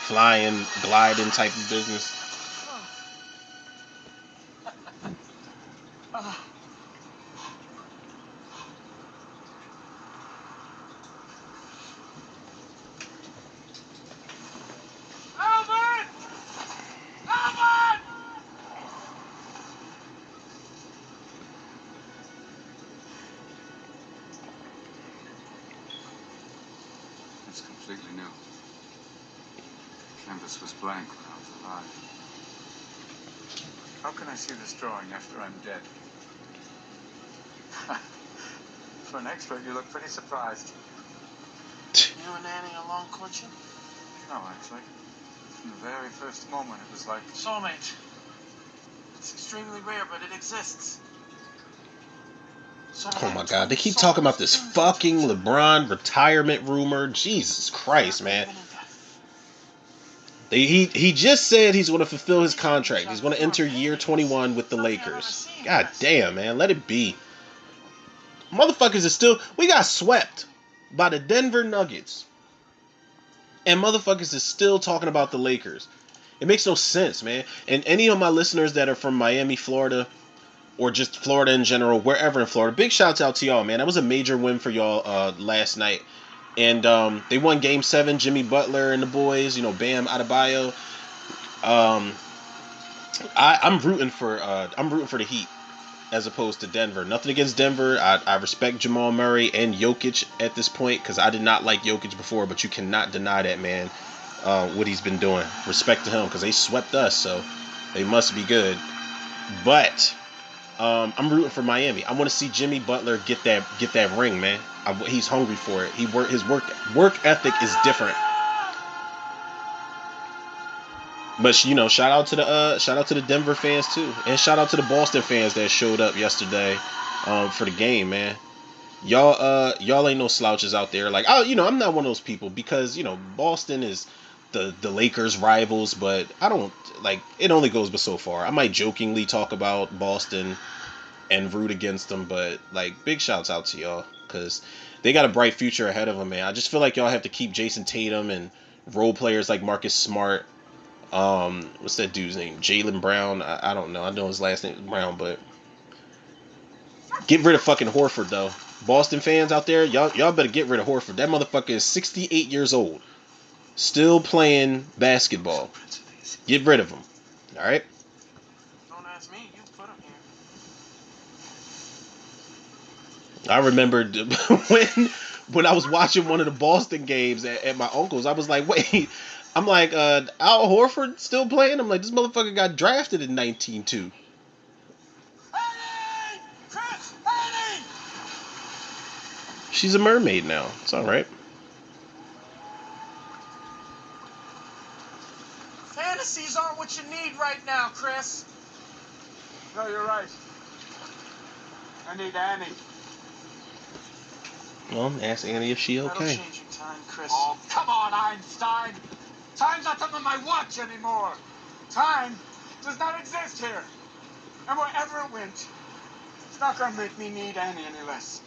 Flying, gliding type of business. Albert! Albert! It's completely new. The canvas was blank when I was alive. How can I see this drawing after I'm dead? For an expert, you look pretty surprised. You and Annie alone courtship? No, actually. From the very first moment, it was like... Soulmate. It's extremely rare, but it exists. Oh my god, they keep talking about this fucking LeBron retirement rumor. Jesus Christ, man. He just said he's going to fulfill his contract. He's going to enter year 21 with the Lakers. God damn, man. Let it be. Motherfuckers is still... We got swept by the Denver Nuggets. And motherfuckers is still talking about the Lakers. It makes no sense, man. And any of my listeners that are from Miami, Florida, or just Florida in general, wherever in Florida, big shouts out to y'all, man. That was a major win for y'all last night. And they won Game 7. Jimmy Butler and the boys, you know, Bam Adebayo. I'm rooting for the Heat as opposed to Denver. Nothing against Denver. I respect Jamal Murray and Jokic at this point because I did not like Jokic before, but you cannot deny that man what he's been doing. Respect to him because they swept us, so they must be good. But I'm rooting for Miami. I want to see Jimmy Butler get that ring, man. He's hungry for it. His work ethic is different. But you know, shout out to the Denver fans too, and shout out to the Boston fans that showed up yesterday for the game, man. Y'all ain't no slouches out there. Like, I'm not one of those people because Boston is the Lakers rivals, but I don't like it. Only goes but so far. I might jokingly talk about Boston and root against them, but like big shouts out to y'all because they got a bright future ahead of them, man. I just feel like y'all have to keep Jason Tatum and role players like Marcus Smart. What's that dude's name? Jaylen Brown. I don't know. I know his last name is Brown, but get rid of fucking Horford though. Boston fans out there, y'all better get rid of Horford. That motherfucker is 68 years old, still playing basketball. Get rid of him. All right. Don't ask me. You put him here. I remember when I was watching one of the Boston games at my uncle's. I was like, wait. I'm like, Al Horford still playing? I'm like, this motherfucker got drafted in 19-2. Annie! Chris! Annie! She's a mermaid now. It's all right. Fantasies aren't what you need right now, Chris. No, you're right. I need Annie. Well, ask Annie if she That'll okay. change in time, Chris. Oh, come on, Einstein. Time's not on my watch anymore. Time does not exist here. And wherever it went, it's not going to make me need Annie any less.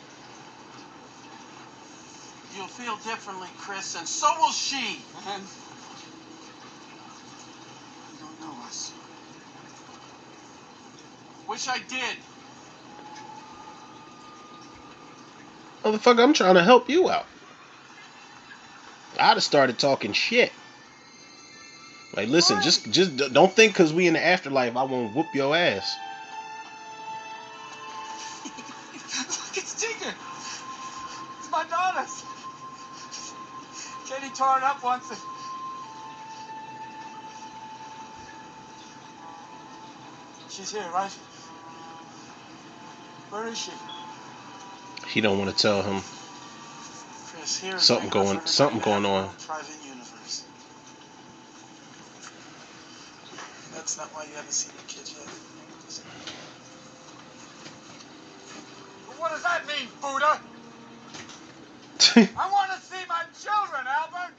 You'll feel differently, Chris, and so will she. And you don't know us. Wish I did. Motherfucker, I'm trying to help you out. I'd have started talking shit. Like, listen, just don't think because we in the afterlife I won't whoop your ass. Look, it's Tigger. It's my daughter's. Katie tore it up once. She's here, right? Where is she? He don't want to tell him. Chris, here is Something going on. Private universe. That's not why you haven't seen your kids yet. What does that mean, Buddha? I want to see my children, Albert.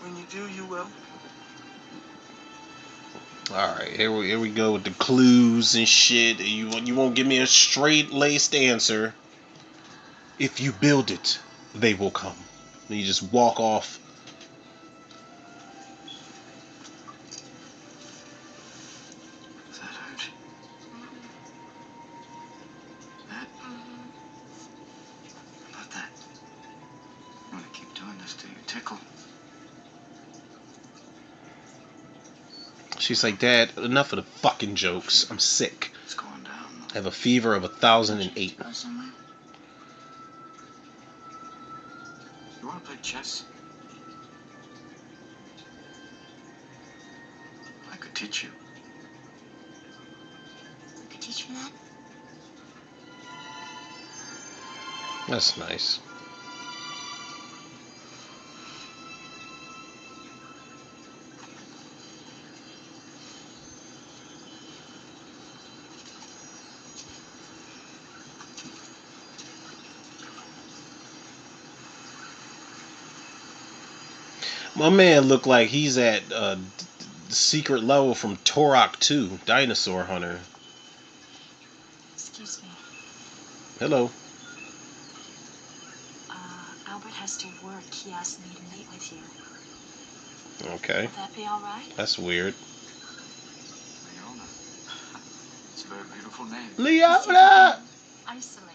When you do, you will. All right, here we go with the clues and shit. You won't give me a straight laced answer. If you build it, they will come. And you just walk off. Does that hurt? That? How about that? You want to keep doing this till you tickle? She's like, Dad, enough of the fucking jokes. I'm sick. It's going down. I have a fever of 1,008. Go somewhere? You want to play chess? I could teach you. You could teach me that? That's nice. My man looked like he's at the secret level from Turok 2, Dinosaur Hunter. Excuse me. Hello. Albert has to work. He asked me to meet with you. Okay. Will that be all right? That's weird. Leona. It's a very beautiful name. Leona! Isolated.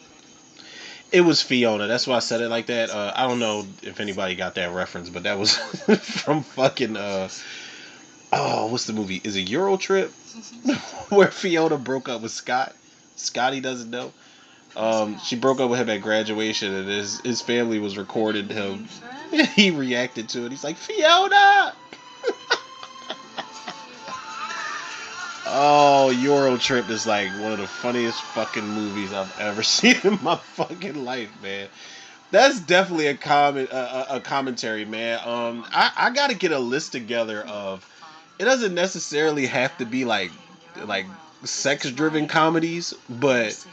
It was Fiona. That's why I said it like that. I don't know if anybody got that reference, but that was from fucking what's the movie? Is it Euro Trip? Where Fiona broke up with Scott. Scotty doesn't know. She broke up with him at graduation, and his family was recording him. He reacted to it. He's like, Fiona! Oh, Euro Trip is like one of the funniest fucking movies I've ever seen in my fucking life, man. That's definitely a commentary, man. I gotta get a list together of. It doesn't necessarily have to be like sex driven comedies, but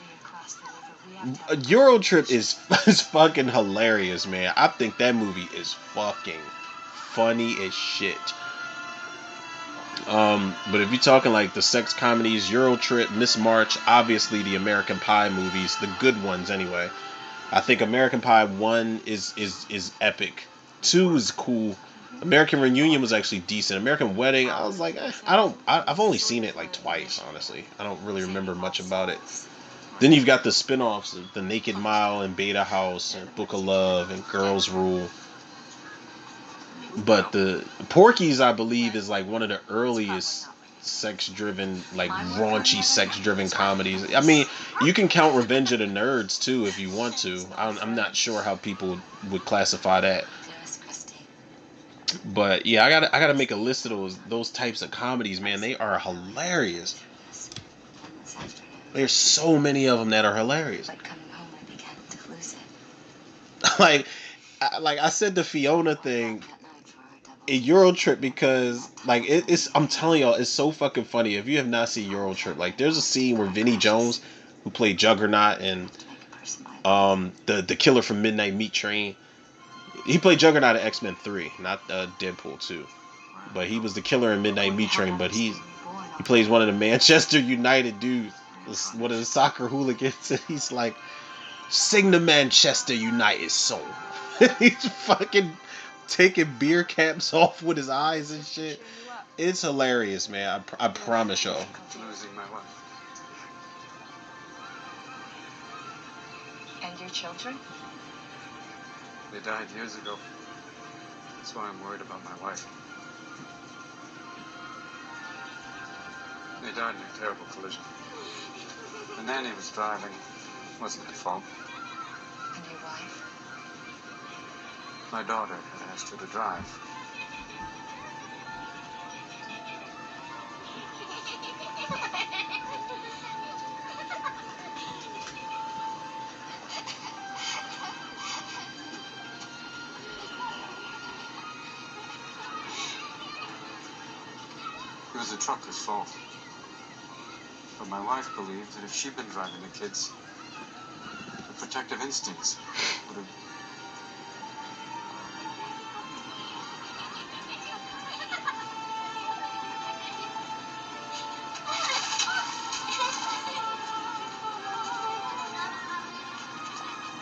Euro Trip is fucking hilarious, man. I think that movie is fucking funny as shit. But if you're talking like the sex comedies, Euro Trip, Miss March, obviously the American Pie movies, the good ones anyway. I think American Pie 1 is epic. 2 is cool. American Reunion was actually decent. American Wedding, I was like, I've only seen it like twice, honestly. I don't really remember much about it. Then you've got the spin-offs, The Naked Mile and Beta House and Book of Love and Girls Rule. But the Porky's, I believe, is like one of the earliest sex-driven, like raunchy sex-driven comedies. I mean, you can count Revenge of the Nerds too if you want to. I'm not sure how people would classify that. But yeah, I gotta make a list of those types of comedies, man. They are hilarious. There's so many of them that are hilarious. But coming home, I began to lose it. like I said, the Fiona thing. That night for our double A Euro Trip, because like it's I'm telling y'all, it's so fucking funny. If you have not seen Euro Trip, like there's a scene where Vinnie Jones, who played Juggernaut and to make a person like the killer from Midnight Meat Train, he played Juggernaut in X-Men 3, not Deadpool 2, but he was the killer in Midnight Meat Train. But he plays one of the Manchester United dudes, one of the soccer hooligans, and he's like, "Sing the Manchester United song." He's fucking taking beer caps off with his eyes and shit. It's hilarious, man. I promise y'all. Losing my wife. And your children? They died years ago. That's why I'm worried about my wife. They died in a terrible collision. The nanny was driving. It wasn't their fault. And your wife? My daughter had asked her to drive. It was the trucker's fault. But my wife believed that if she'd been driving the kids, her protective instincts would have...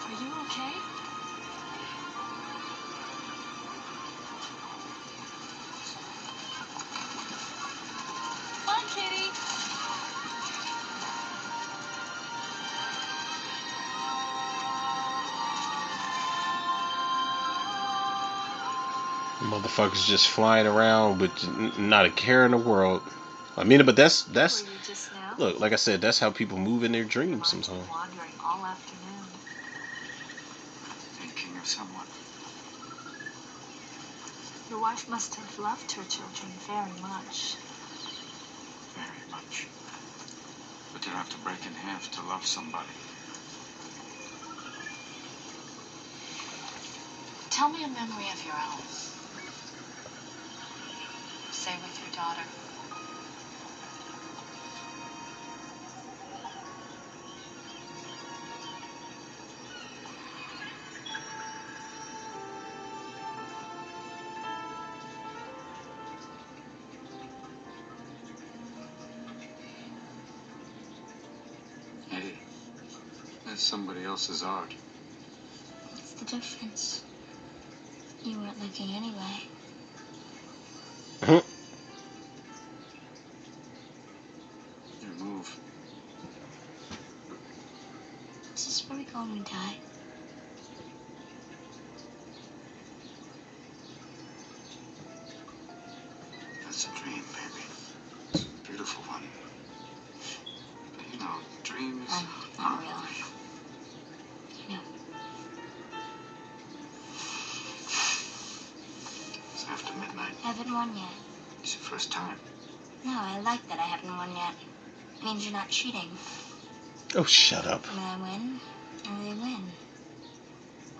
Are you okay? Motherfuckers just flying around with not a care in the world. I mean, but that's Were you just now? look, like I said, that's how people move in their dreams I've been sometimes. wandering all afternoon. Thinking of someone. Your wife must have loved her children very much. Very much. But you have to break in half to love somebody. Tell me a memory of your own. Say with your daughter. Hey, that's somebody else's art. What's the difference? You weren't looking anyway. Your move. Is this where we go when we die? That's a dream, baby. It's a beautiful one. But you know, dreams. Not real. I know. It's after midnight. I haven't won yet. It's your first time. No, I like that I haven't won yet. It means you're not cheating. Oh, shut up. When I win, or they win.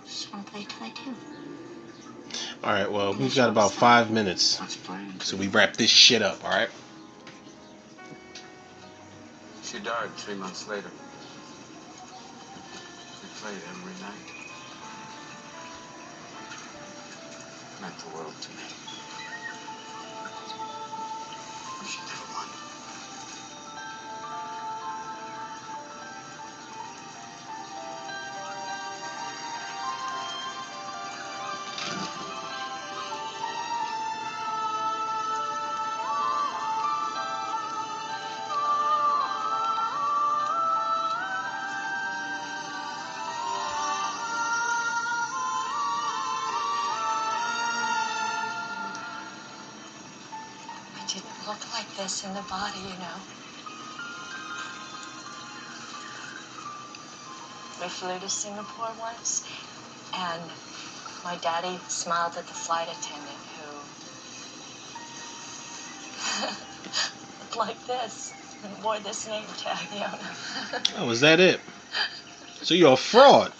Just want to play till I do. All right, well, we've got about 5 minutes, Let's play. so we wrap this shit up. All right. She died 3 months later. We played every night. Meant the world to me. She never won. I didn't look like this in the body, you know. We flew to Singapore once, and my daddy smiled at the flight attendant who looked like this and wore this name tag, you know. Oh, is that it? So you're a fraud.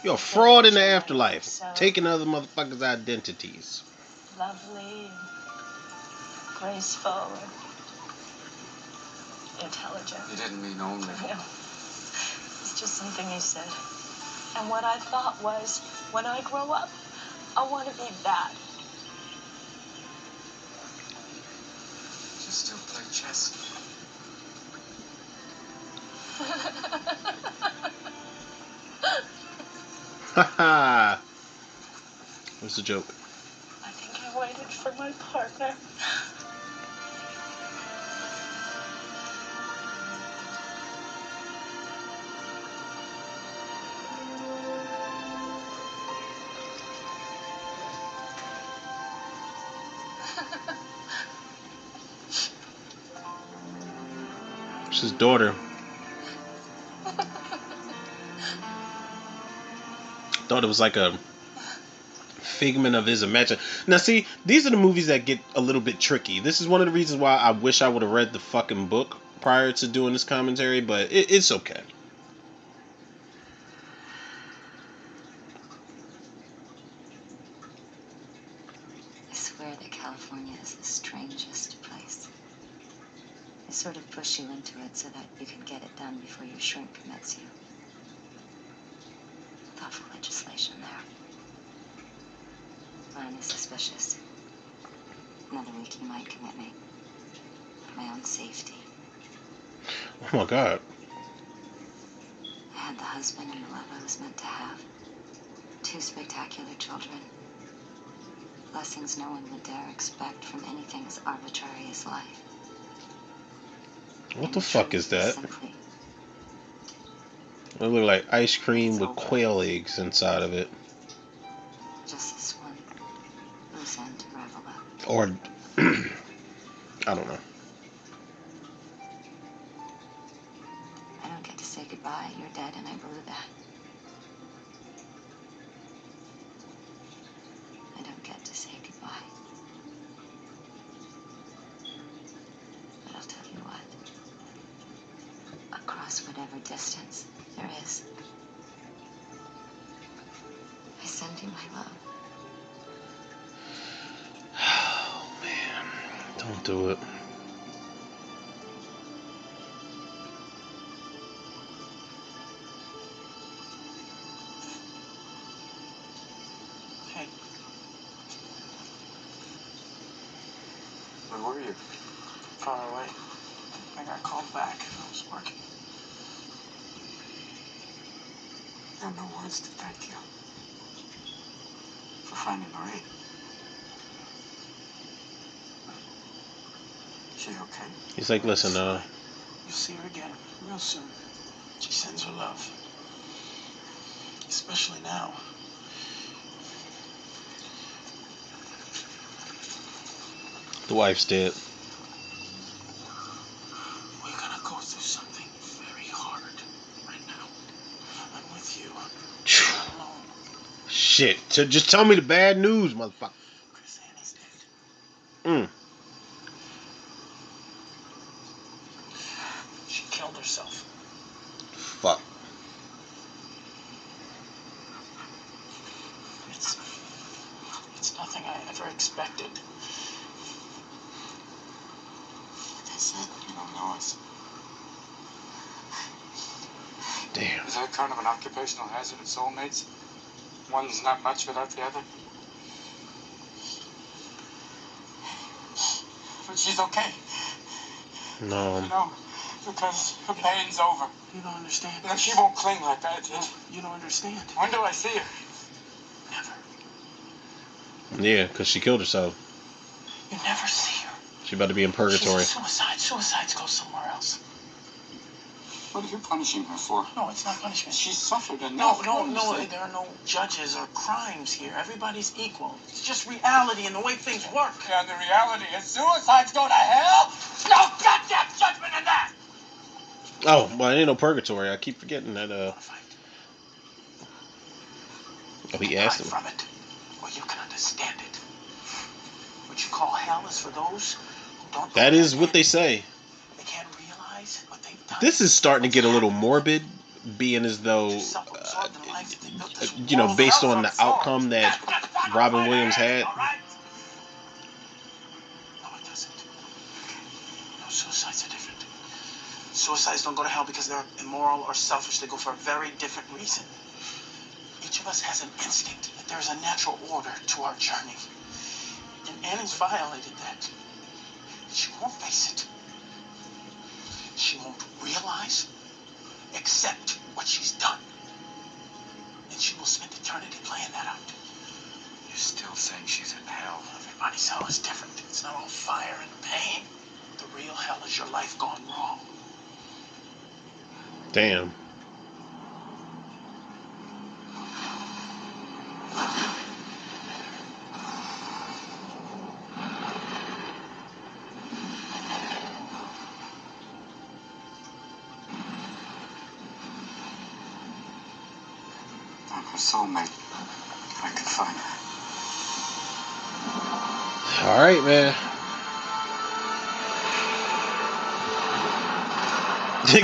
You're a fraud in the afterlife, taking other motherfuckers' identities. Lovely and graceful and intelligent. You didn't mean only. No, it's just something you said. And what I thought was, when I grow up, I want to be that. You still play chess? Haha. What's the joke? I think I waited for my partner. It's his daughter. Thought it was like a figment of his imagination. Now, see, these are the movies that get a little bit tricky. This is one of the reasons why I wish I would have read the fucking book prior to doing this commentary, but it's okay. I swear that California is the strangest place. They sort of push you into it so that you can get it done before your shrink commits you. Thoughtful legislation there. Mine is suspicious. Another week you might commit me. For my own safety. Oh my god. I had the husband and the love I was meant to have. 2 spectacular children. Blessings no one would dare expect from anything as arbitrary as life. What the fuck is that? Simply, It looked like ice cream with quail eggs inside of it. just this one loose end to Or I don't know. I don't get to say goodbye. You're dead, and I blew that. I don't get to say goodbye. But I'll tell you what. Across whatever distance there is, I send you my love. Oh man, don't do it. Hey. Where were you? Far away. I got called back. I was working. There are no words to thank you for finding Marie. She okay? He's like, listen, You'll see her again real soon. She sends her love. Especially now. the wife's dead. We're gonna go through something very hard right now. I'm with you. I'm not alone. Shit, just tell me the bad news, motherfucker. Chris Annie's dead. She killed herself. Fuck. It's nothing I ever expected. That's it. You don't know us. Damn. Is that kind of an occupational hazard of soulmates? One's not much without the other? But she's okay. No. You know, because her pain's over. You don't understand. And she won't cling like that. You don't understand. When do I see her? Never. Yeah, because she killed herself. You never see her. She about to be in purgatory. She's a suicide. Suicides go somewhere else. What are you punishing her for? No, it's not punishment. She suffered enough. No. There are no judges or crimes here. Everybody's equal. It's just reality and the way things work. Yeah, the reality is suicides go to hell. No goddamn judgment in that. Oh, well, it ain't no purgatory. I keep forgetting that. Oh, he asked him. From it, or you can understand it. What you call hell is for those who don't. That is what they say. They can't realize what they've done. This is starting to get a little morbid, being as though, based on the outcome that Robin Williams had. No, it doesn't. No, suicides are different. Suicides don't go to hell because they're immoral or selfish. They go for a very different reason. Each of us has an instinct that there is a natural order to our journey. And Annie's violated that. She won't face it. She won't realize, accept what she's done. And she will spend eternity playing that out. You're still saying she's in hell. Everybody's hell is different. It's not all fire and pain. The real hell is your life gone wrong. Damn. I'm her soulmate. I can find her. All right, man.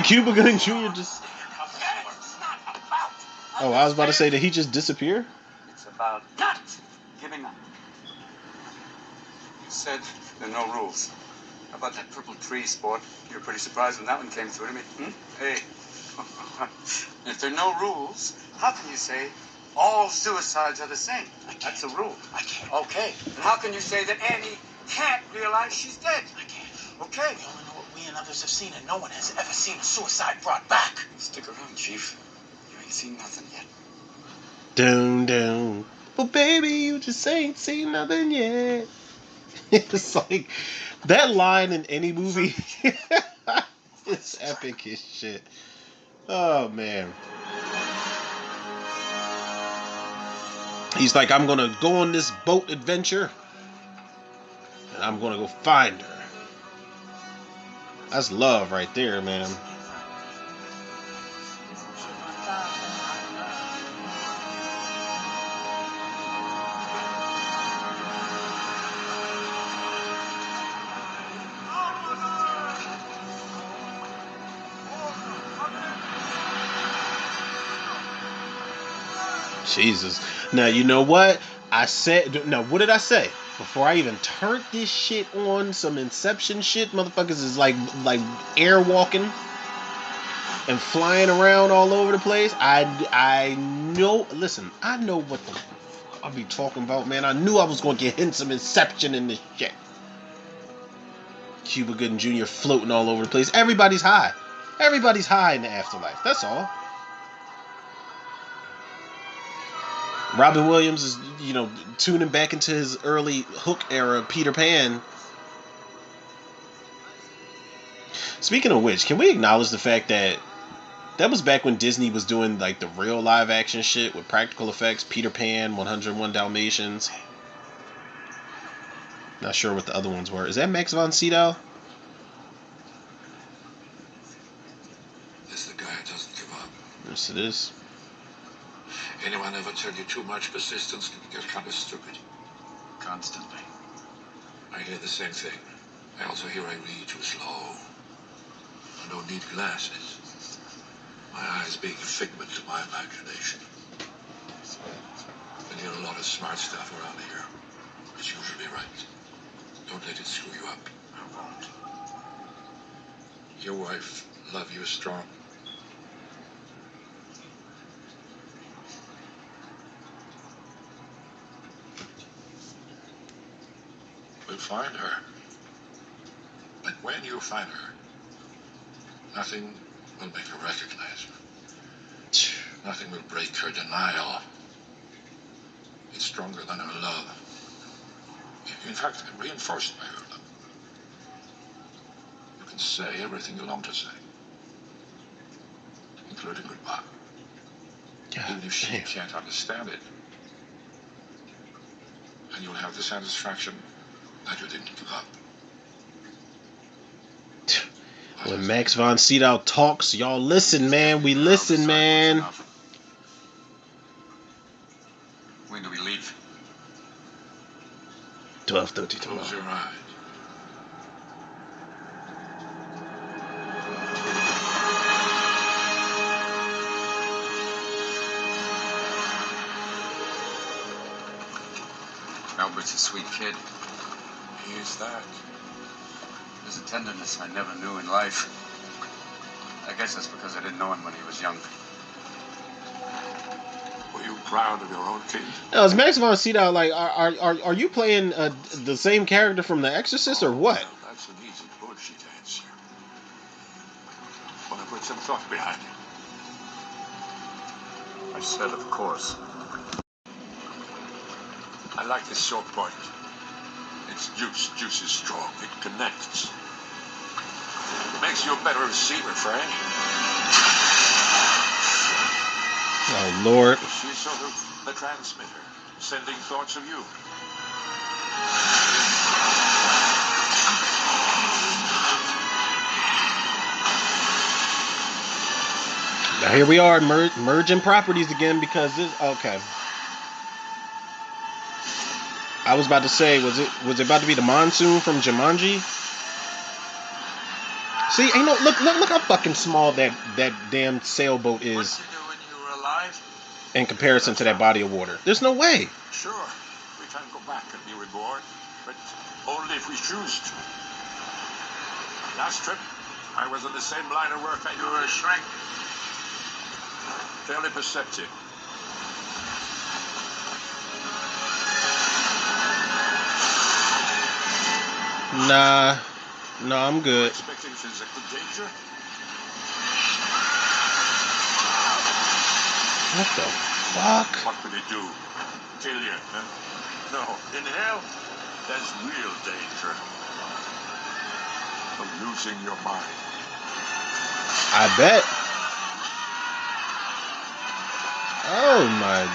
Cuba Gooding Jr. just. Oh, I was about to say, did he just disappear? It's about not giving up. You said there are no rules. How about that purple tree sport? You were pretty surprised when that one came through to me. Hey. If there are no rules, how can you say all suicides are the same? That's a rule. I can't. Okay. And how can you say that Annie can't realize she's dead? I can't. Okay. We only know what we and others have seen, and no one has ever seen a suicide brought back. Stick around, Chief. You ain't seen nothing yet. Down. But baby, you just ain't seen nothing yet. It's like that line in any movie. It's epic as shit. Oh man. He's like, I'm gonna go on this boat adventure I'm gonna go find her. That's love right there, man. Jesus. Now, you know what? I said, now, what did I say? Before I even turned this shit on, some Inception shit, motherfuckers is like air walking and flying around all over the place. I know, listen, I know what the I'll be talking about, man. I knew I was going to get hit some Inception in this shit. Cuba Gooding Jr. floating all over the place. Everybody's high. Everybody's high in the afterlife. That's all. Robin Williams is, tuning back into his early Hook era Peter Pan. Speaking of which, can we acknowledge the fact that was back when Disney was doing like the real live action shit with practical effects? Peter Pan, 101 Dalmatians. Not sure what the other ones were. Is that Max von Sydow? This is the guy who doesn't give up. Yes, it is. Anyone ever tell you too much persistence can get kind of stupid? Constantly. I hear the same thing. I also hear I read too slow. I don't need glasses. My eyes being a figment of my imagination. I hear a lot of smart stuff around here. It's usually right. Don't let it screw you up. I won't. Your wife love you strong. We'll find her. But when you find her, nothing will make her recognize her. Nothing will break her denial. It's stronger than her love. In fact, reinforced by her love. You can say everything you long to say, including goodbye. God, even if she damn. can't understand it. And you'll have the satisfaction that you didn't give up. When Max von Sydow talks, y'all listen, man. We listen, man. When do we leave? 12:30 tomorrow. Close your eyes. Albert's a sweet kid. He is that. There's a tenderness I never knew in life. I guess that's because I didn't know him when he was young. Were you proud of your own kid? Now, is Max von Sydow like? Are you playing the same character from The Exorcist or what? Well, that's an easy bullshit answer. Want to put some thought behind it? I said, of course. I like this short point. It's juice. Juice is strong. It connects. It makes you a better receiver, Frank. Oh Lord. She's sort of the transmitter, sending thoughts of you. Now here we are merging properties again because this. Okay. I was about to say, was it about to be the monsoon from Jumanji? See, ain't no look how fucking small that damn sailboat What is did you do when you were alive? in comparison to that body of water. There's no way. Sure, we can go back and be reborn, but only if we choose to. Last trip, I was on the same line of work I do. You were a shrink. Fairly perceptive. Nah, no, I'm good. Expecting physical danger? What the fuck? What would it do? Kill you, huh? No, in hell, there's real danger of losing your mind. I bet. Oh my.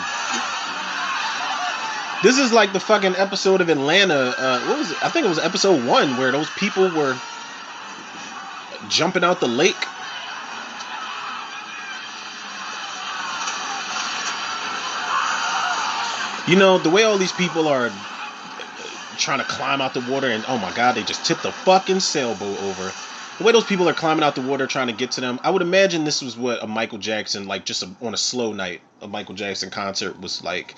This is like the fucking episode of Atlanta. What was it? I think it was episode 1 where those people were jumping out the lake. You know, the way all these people are trying to climb out the water, and oh my god, they just tipped the fucking sailboat over. The way those people are climbing out the water trying to get to them, I would imagine this was what a Michael Jackson, like just on a slow night, a Michael Jackson concert was like.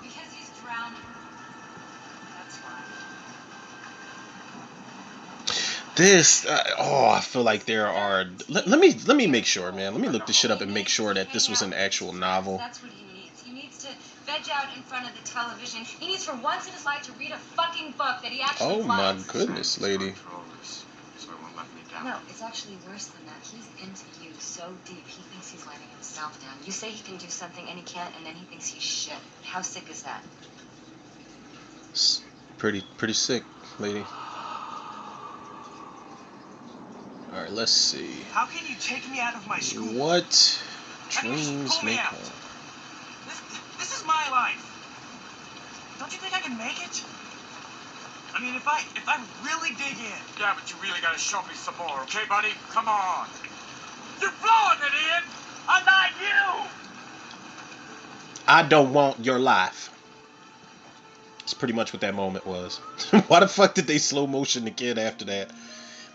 Because he's drowning. That's why. This, I feel like there are. Let me make sure, man. Let me look this shit up and make sure that this was an actual novel. That's what he needs. He needs to veg out in front of the television. He needs for once in his life to read a fucking book that he actually Oh my likes. goodness, lady. So it won't let me down. No, it's actually worse than that. He's into you so deep, he thinks he's letting himself down. You say he can do something and he can't, and then he thinks he's shit. How sick is that? It's pretty sick, lady. All right, let's see. How can you take me out of my school? What How can you just dreams pull me make out? one? This is my life. Don't you think I can make it? I mean, if I really dig in. Yeah, but you really gotta show me some more, okay, buddy? Come on. You're blowing it, Ian! I'm not you! I don't want your life. It's pretty much what that moment was. Why the fuck did they slow motion the kid after that?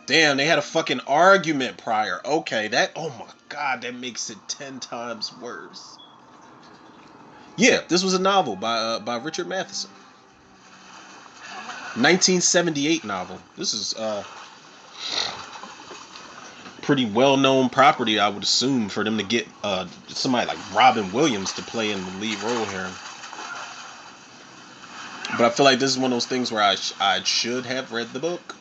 Damn, they had a fucking argument prior. Okay, that, oh my god, that makes it 10 times worse. Yeah, this was a novel by Richard Matheson. 1978 novel. This is pretty well-known property, I would assume, for them to get somebody like Robin Williams to play in the lead role here. But I feel like this is one of those things where I should have read the book.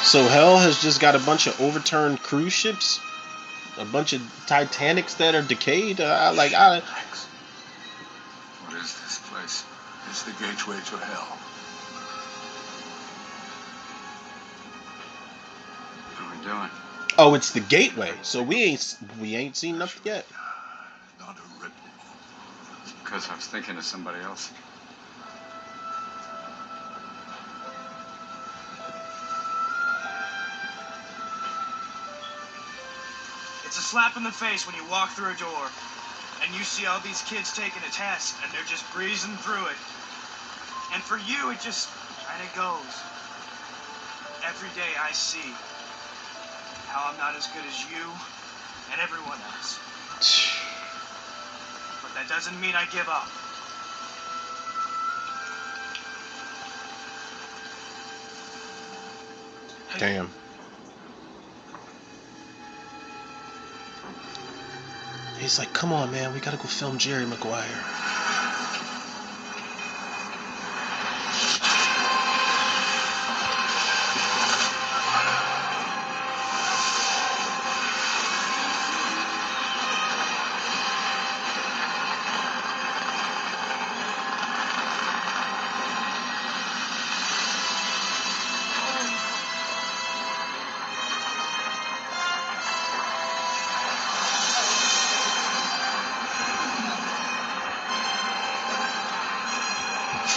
So hell has just got a bunch of overturned cruise ships, a bunch of Titanics that are decayed. Relax. What is this place? It's the gateway to hell. What are we doing? Oh, it's the gateway. So we ain't seen nothing yet. Not a ripple. Because I was thinking of somebody else. It's a slap in the face when you walk through a door and you see all these kids taking a test and they're just breezing through it. And for you, it just kind of goes. Every day I see how I'm not as good as you and everyone else. But that doesn't mean I give up. Damn. He's like, come on, man, we gotta go film Jerry Maguire.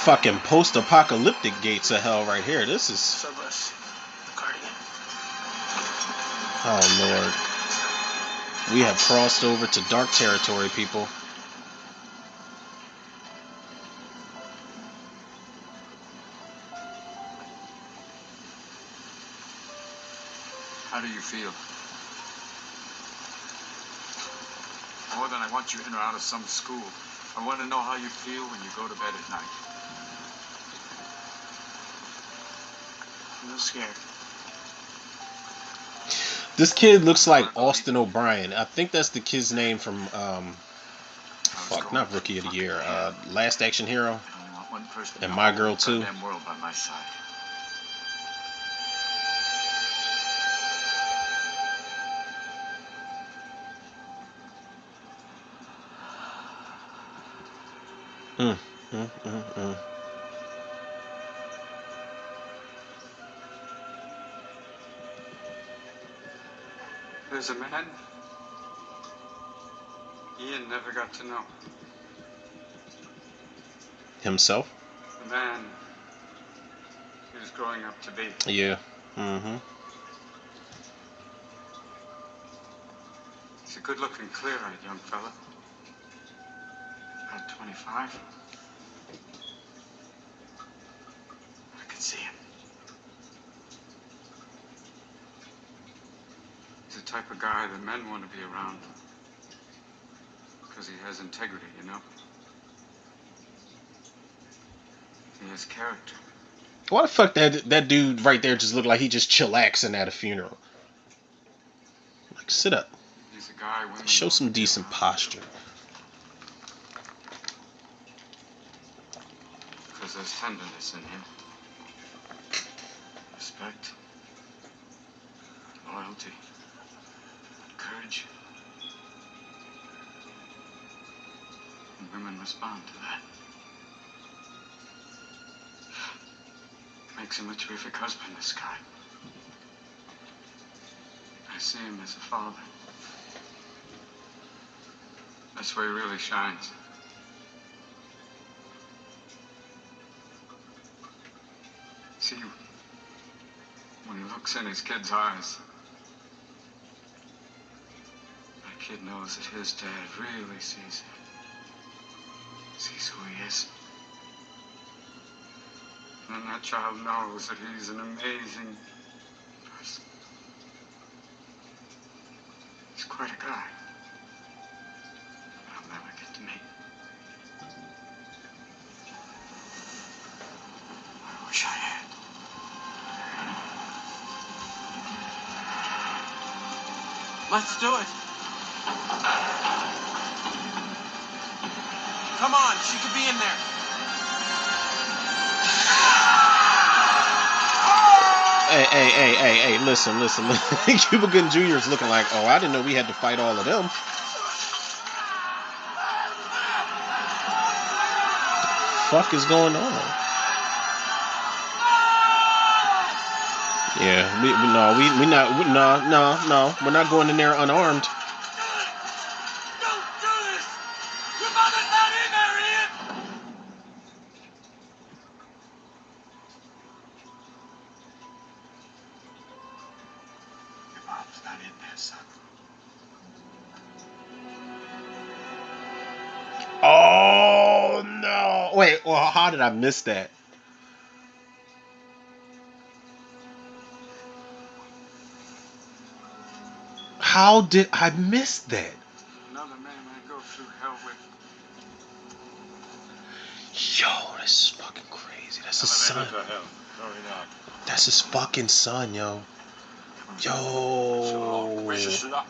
Fucking post-apocalyptic gates of hell right here. This is... Subus, the Guardian. Oh, Lord. We have crossed over to dark territory, people. How do you feel? More than I want you in or out of some school. I want to know how you feel when you go to bed at night. I'm a little scared. This kid looks like Austin O'Brien. I think that's the kid's name from, fuck, not Rookie of the Year. Last Action Hero. I only want one person And to My hold Girl the 2. goddamn world by my side. Mm, mm, mm, mm. There's a man Ian never got to know. Himself? The man he was growing up to be. Yeah. Mm-hmm. He's a good-looking, clear-eyed young fella. About 25. I could see him. He's the type of guy that men want to be around. Because he has integrity, you know? He has character. Why the fuck that dude right there just looked like he just chillaxing at a funeral? Like, sit up. He's a guy women Show want some to be decent around. posture. Because there's tenderness in him. Respect. Loyalty. Courage. And women respond to that. Makes him a terrific husband, this guy. I see him as a father. That's where he really shines. See, when he looks in his kid's eyes, that kid knows that his dad really sees him. Sees who he is. And that child knows that he's an amazing person. He's quite a guy. I'll never get to meet. I wish I had. Let's do it. Come on, she could be in there. Hey, listen. Cuba Gooding Jr. is looking like, oh, I didn't know we had to fight all of them. What the fuck is going on? Yeah, we're not going in there unarmed. Don't do this! Your mother's not in there, Ian! Your mom's not in there, son. Oh no! Wait, well, how did I miss that? How did I miss that? Another man I go through hell with. Yo, this is fucking crazy. That's his son. That's his fucking son, yo. Yo. Where's your slot?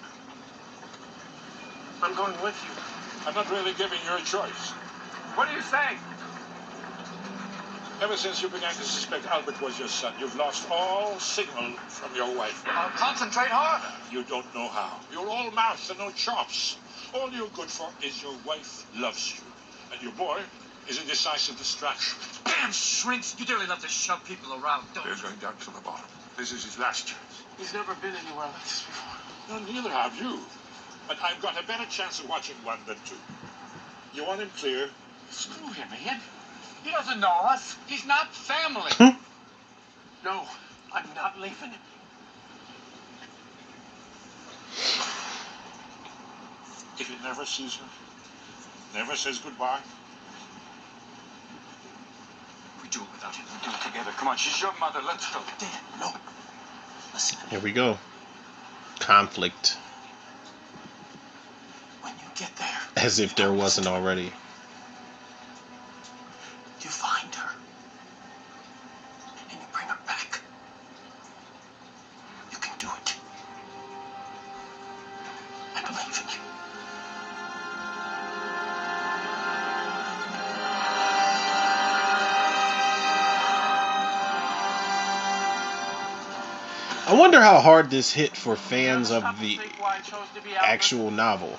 I'm going with you. I'm not really giving you a choice. What are you saying? Ever since you began to suspect Albert was your son, you've lost all signal from your wife. I'll concentrate harder. You don't know how. You're all mouth and no chops. All you're good for is your wife loves you. And your boy is a decisive distraction. Damn shrinks. You dearly love to shove people around, don't We're you? going down to the bottom. This is his last chance. He's never been anywhere like this before. No, neither have you. But I've got a better chance of watching one than two. You want him clear? Screw him, Ian. He doesn't know us. He's not family. No, I'm not leaving him. If he never sees her, never says goodbye, We do it without him. We do it together. Come on, she's your mother. Let's go. Dad, no. Listen to me. Here we go. Conflict. When you get there, As if there wasn't already. you find her. And you bring her back. You can do it. I believe in you. I wonder how hard this hit for fans of the actual novel.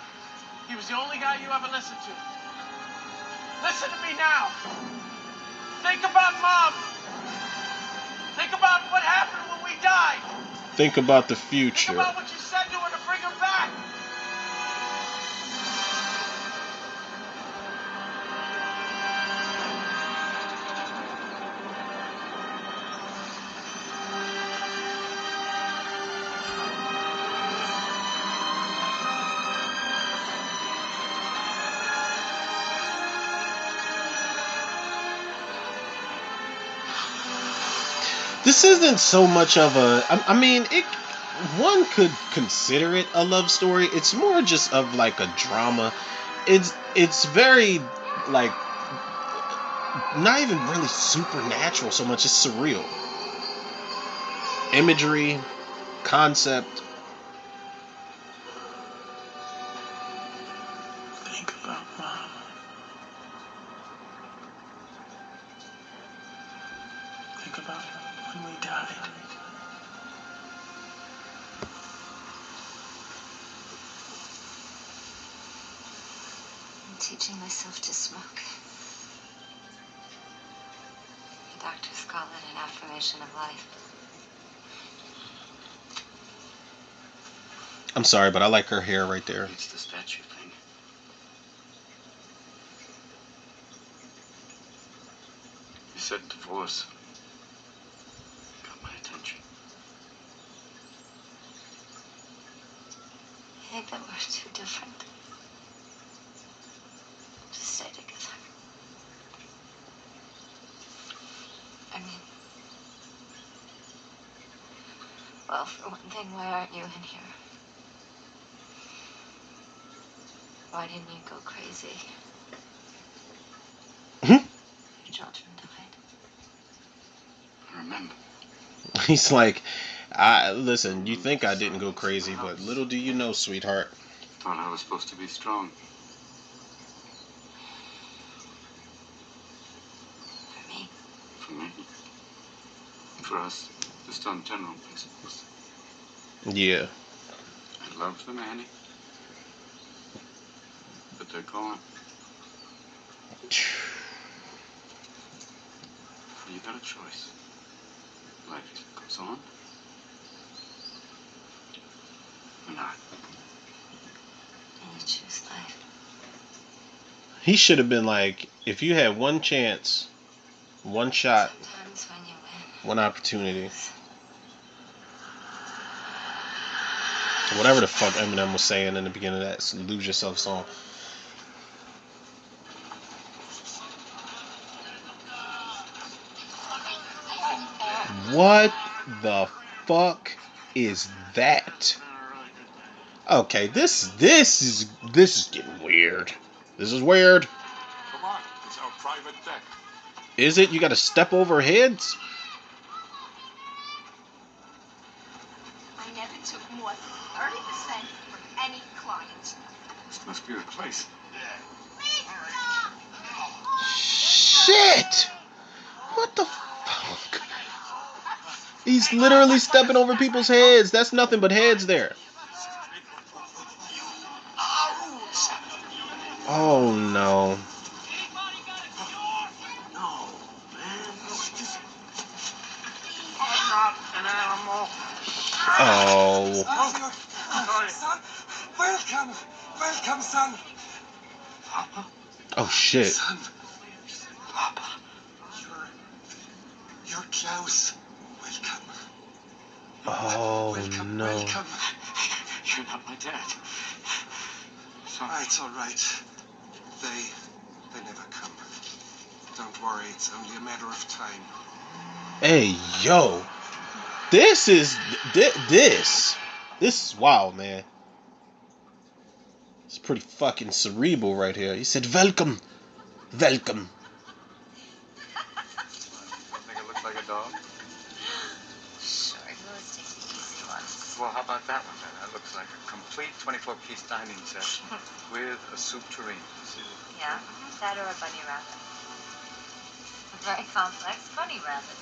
He was the only guy you ever listened to. Listen to me now. Think about Mom. Think about what happened when we died. Think about the Think future. about what you said to her to bring her back. This isn't so much of a. I mean, it. One could consider it a love story. It's more just of like a drama. It's very like not even really supernatural so much. It's surreal. Imagery, concept. Think about Mom. Think about when we died. I'm teaching myself to smoke. The doctors call it an affirmation of life. I'm sorry, but I like her hair right there. It's the statue thing. You said divorce. Got my attention. I think that we're too different to stay together. I mean, well, for one thing, why aren't you in here? Why didn't you go crazy? Your children died. I remember. He's like, listen. You think I didn't go crazy, but little do you know, sweetheart. Thought I was supposed to be strong. For me. For me. For us. Just on general principles. Yeah. I love them, Annie. But they're gone. You got a choice. Life goes on. Or not. And you choose life. He should have been like, if you had one chance, one shot, Sometimes when you win. one opportunity. Whatever the fuck Eminem was saying in the beginning of that Lose Yourself song. What the fuck is that? Okay, this is getting weird. This is weird. Come on, it's our private deck. Is it? You gotta step over heads? I never took more than 30% from any client. This must be the place. Shit! What the fuck? He's literally stepping over people's heads. That's nothing but heads there. Oh no. No, man. I'm not an animal. Oh. Son, welcome. Welcome, son. Papa? Oh shit. Son. Papa. You're Klaus. Welcome. Oh Welcome, no. welcome. You're not my dad. Sorry. Ah, it's all right. They never come. Don't worry, it's only a matter of time. Hey yo. This is this is wild, man. It's pretty fucking cerebral right here. He said, "Welcome, welcome." Don't think it looks like a dog? Sure, you always take the easy ones. Well, how about that one then? That looks like a complete 24-piece dining set with a soup tureen. See? Yeah, that or a bunny rabbit. A very complex bunny rabbit.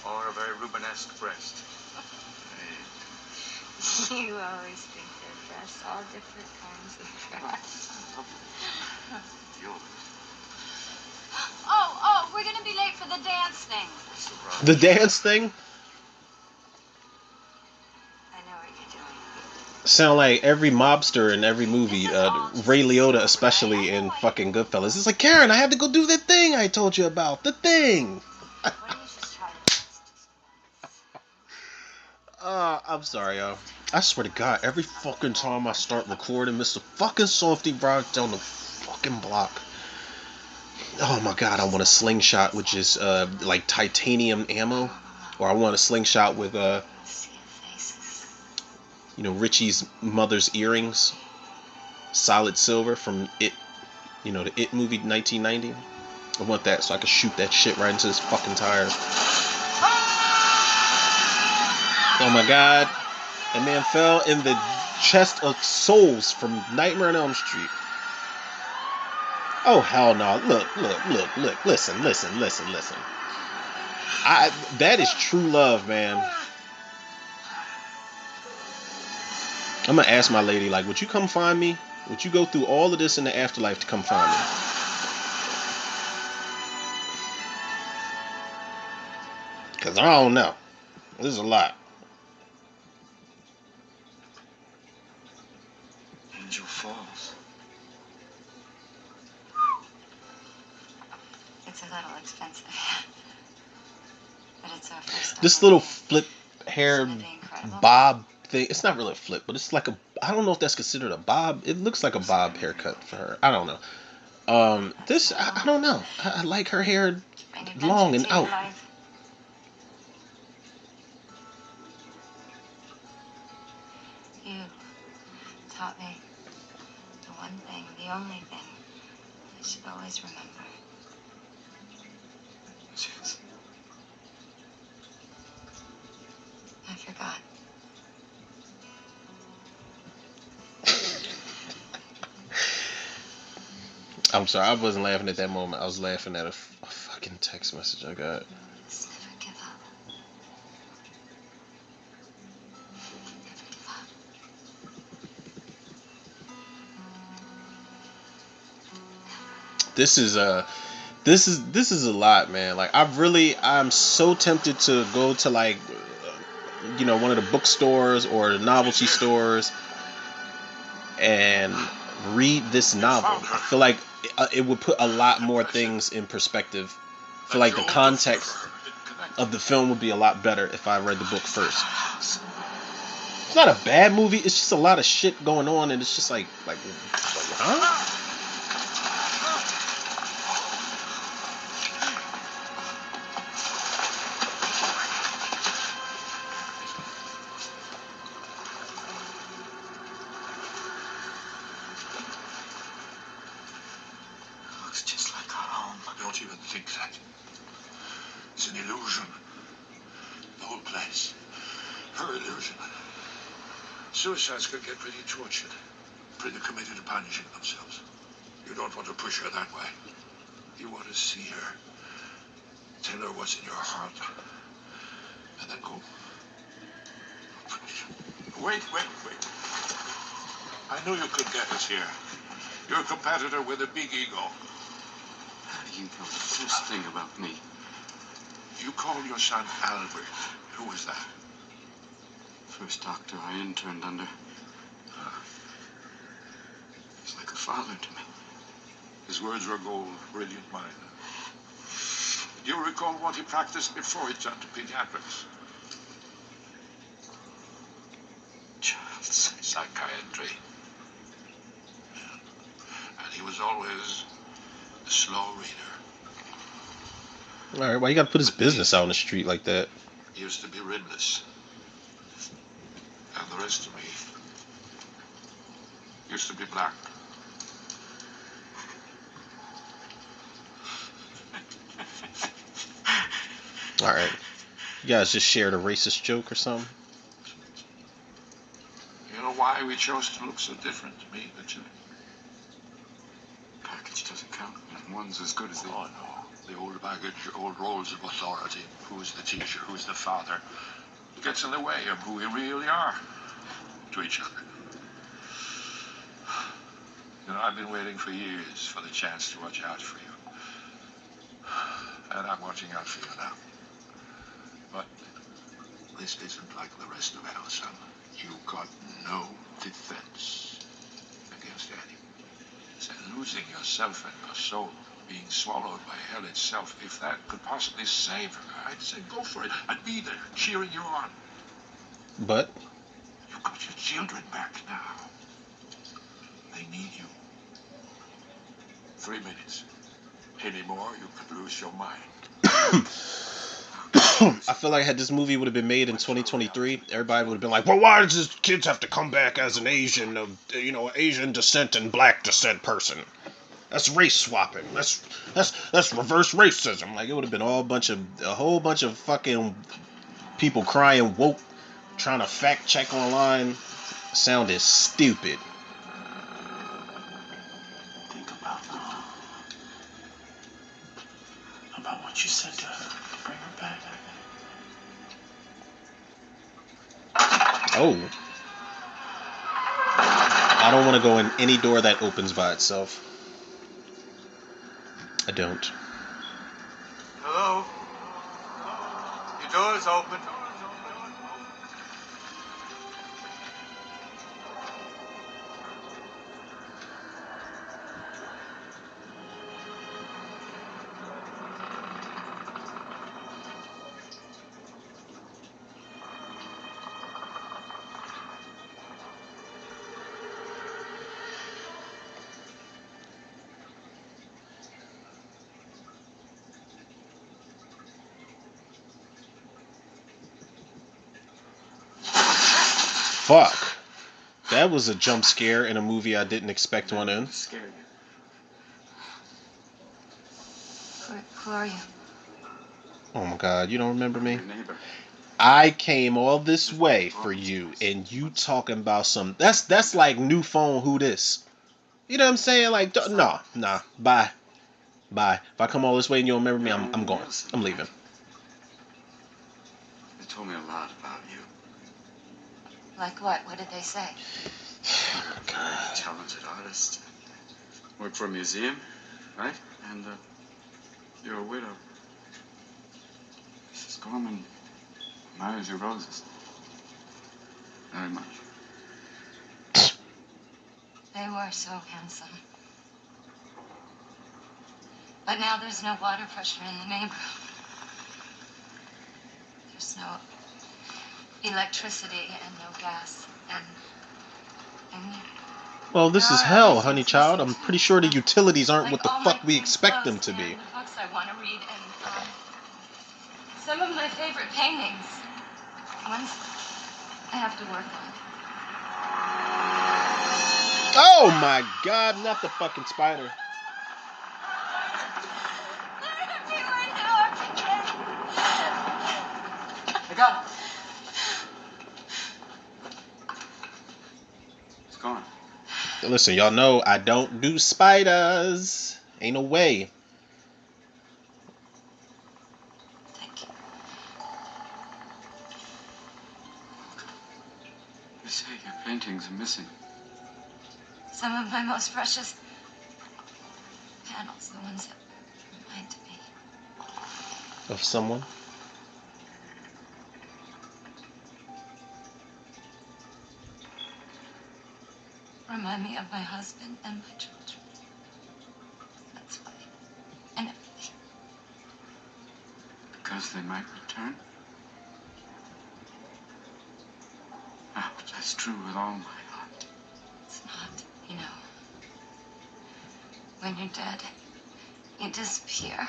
Or a very Rubenesque breast. You always think they're breasts, all different kinds of breasts. Yours. Oh, we're gonna be late for the dance thing. What's the problem? The dance thing I know what you're doing. sound like every mobster in every movie. Ray Liotta, especially in fucking Goodfellas. It's like, Karen, I had to go do the thing I told you about. The thing. Why don't you just try to dance just once? I'm sorry, yo. I swear to God, every fucking time I start recording, Mr. fucking Softy Brock down the fucking block. Oh my God, I want a slingshot, which is like titanium ammo, or I want a slingshot with See your faces. you know, Richie's mother's earrings, solid silver from It, you know, the It movie 1990. I want that so I can shoot that shit right into his fucking tires. Oh my God, that man fell in the chest of souls from Nightmare on Elm Street. Oh hell no! Look! Listen! That is true love, man. I'm gonna ask my lady, like, would you come find me? Would you go through all of this in the afterlife to come find me? Cause I don't know. This is a lot. Angel Falls. It's a little expensive. But it's our first time. This little flip hair Isn't it incredible? bob thing. It's not really a flip, but it's like a. I don't know if that's considered a bob. It looks like a bob haircut for her. I don't know. This I don't know. I like her hair Bring long adventure and to your out. life. You taught me the one thing, the only thing I should always remember. Yes. I forgot. I'm sorry, I wasn't laughing at that moment. I was laughing at a fucking text message I got. Just never give up. Never give up. This is this is a lot, man. Like I'm so tempted to go to like you know, one of the bookstores or the novelty stores and read this novel. I feel like it would put a lot more things in perspective. I feel like the context of the film would be a lot better if I read the book first. It's not a bad movie. It's just a lot of shit going on, and it's just like huh? Looks just like our home. Don't even think that. It's an illusion. The whole place. Her illusion. Suicides can get pretty tortured, pretty committed to punishing themselves. You don't want to push her that way. You want to see her, tell her what's in your heart, and then go. Wait. I knew you could get us here. You're a competitor with a big ego. How do you know the first thing about me? You call your son Albert. Who is that? First doctor I interned under. He's like a father to me. His words were gold, brilliant mind. Do you recall what he practiced before he turned to pediatrics? Child's Psychiatry. Yeah. And he was always a slow reader. All right, why you gotta put his business out on the street like that? He used to be rimless. And the rest of me used to be black. All right, you guys just shared a racist joke or something. You know why we chose to look so different, me and you? package doesn't count. One's as good as the Oh, no. The old baggage, old roles of authority. Who's the teacher? Who's the father? It gets in the way of who we really are to each other. You know, I've been waiting for years for the chance to watch out for you. And I'm watching out for you now. But this isn't like the rest of hell, son. You've got no defense against Annie. So losing yourself and your soul, being swallowed by hell itself, if that could possibly save her, I'd say go for it. I'd be there, cheering you on. But You've got your children back now. They need you. 3 minutes. Any more, you could lose your mind. I feel like had this movie would have been made in 2023, everybody would have been like, well, why does this kids have to come back as an Asian of, Asian descent and black descent person? That's race swapping. That's reverse racism. Like, it would have been a whole bunch of fucking people crying woke, trying to fact check online. Sounded stupid. Think about what you said to her. Bring her back. Oh. I don't want to go in any door that opens by itself. I don't. Hello? Your door's open. Fuck. That was a jump scare in a movie I didn't expect one in. Scared you. Who are you? Oh my god, you don't remember me? Your neighbor. I came all this way for you, and you talking about some... That's like new phone, who this? You know what I'm saying? Like, nah, bye. If I come all this way and you don't remember me, I'm going. I'm leaving. They told me a lot about you. Like what? What did they say? God. Talented artist. Work for a museum, right? And you're a widow. Mrs. Gorman admires your roses. Very much. They were so handsome. But now there's no water pressure in the neighborhood. There's no electricity and no gas. And Well, this is hell, honey child. I'm pretty sure the utilities aren't what the fuck we expect them to be. The books I want to read and some of my favorite paintings. Ones I have to work on. Oh my god, not the fucking spider. I got it. It's gone. Listen, y'all know I don't do spiders. Ain't no way. Thank you. You say your paintings are missing. Some of my most precious panels, the ones that remind me. Of someone? Remind me of my husband and my children. That's why. And everything. Because they might return? Ah, but that's true with all my heart. It's not, you know. When you're dead, you disappear.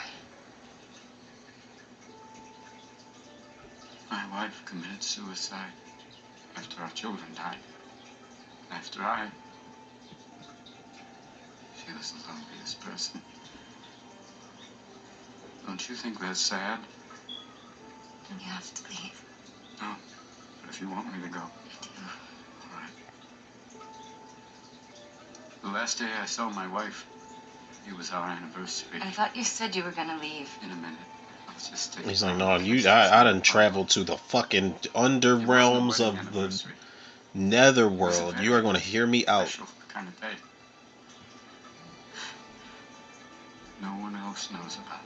My wife committed suicide after our children died. After I... She was the loneliest person. Don't you think that's sad? And you have to leave. No. But if you want me to go. I do. All right. The last day I saw my wife, it was our anniversary. I thought you said you were gonna leave. In a minute. I was just taking... He's like, no, I done traveled to the fucking underrealms of the netherworld. You are going to hear me out. Special kind of day. no one else knows about.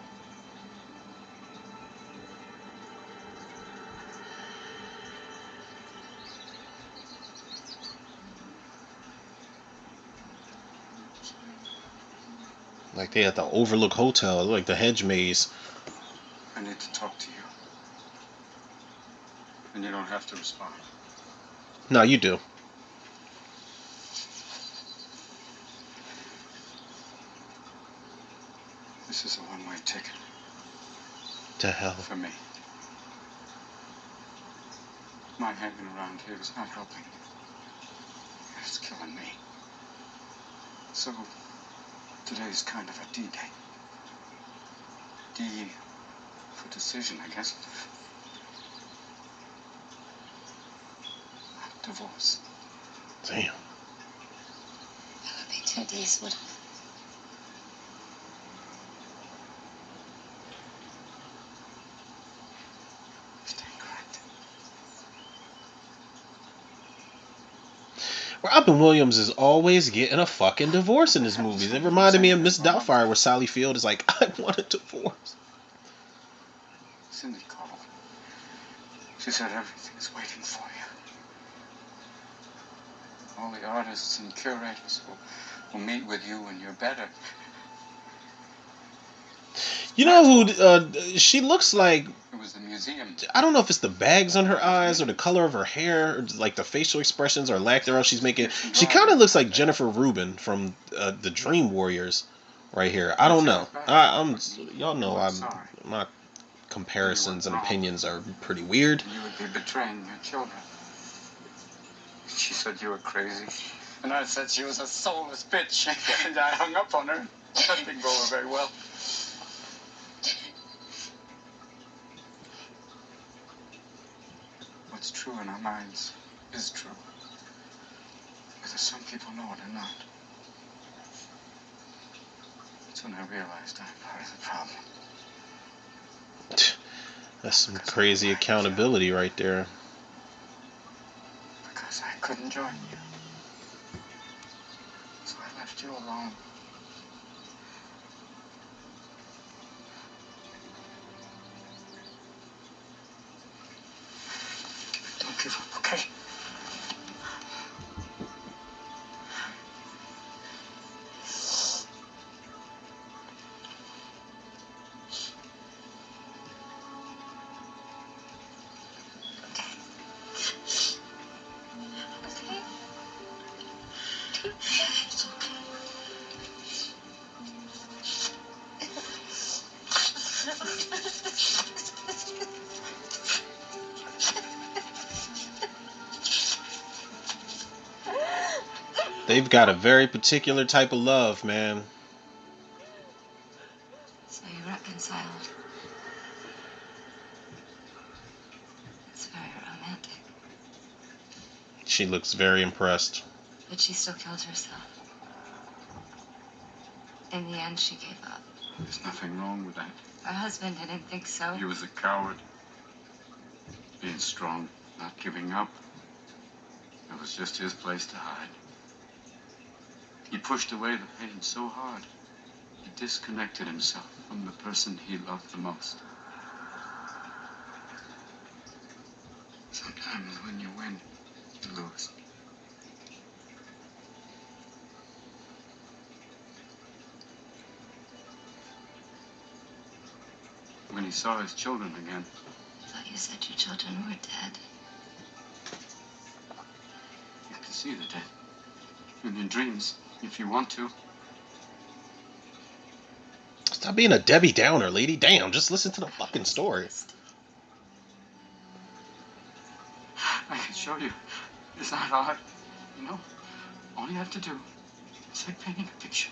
Like they at the Overlook Hotel, like the hedge maze. I need to talk to you. And you don't have to respond. No, you do. This is a one-way ticket. To hell. For me. My hanging around here is not helping. It's killing me. So, today's kind of a D-Day. D for decision, I guess. Divorce. Damn. It would be 2 days, wouldn't it? Stand corrected. Robin Williams is always getting a fucking divorce in his movies. It reminded me of Miss Doubtfire, where Sally Field is like, I want a divorce. Cindy called. She said everything's waiting for you. All the artists and curators will meet with you when you're better. You know who she looks like? It was the museum. I don't know if it's the bags on her eyes or the color of her hair, or like the facial expressions or lack thereof she's making. She kind of looks like Jennifer Rubin from the Dream Warriors, right here. I don't know. Y'all know my comparisons and opinions are pretty weird. You would be betraying your children. She said you were crazy. And I said she was a soulless bitch. And I hung up on her. That didn't go over very well. What's true in our minds is true. Whether some people know it or not. That's when I realized I'm part of the problem. That's some crazy accountability right there. Because I couldn't join you. So I left you alone. Don't give up, okay? It's okay. They've got a very particular type of love, man. So you reconciled. It's very romantic. She looks very impressed. But she still killed herself. In the end, she gave up. There's nothing wrong with that. Her husband didn't think so. He was a coward. Being strong, not giving up. It was just his place to hide. He pushed away the pain so hard, he disconnected himself from the person he loved the most. Sometimes when you win, you lose. When he saw his children again, I thought you said your children were dead. you can see the dead. In your dreams, if you want to. Stop being a Debbie Downer, lady. Damn, just listen to the fucking story. I can show you. It's not hard. You know, all you have to do is like painting a picture.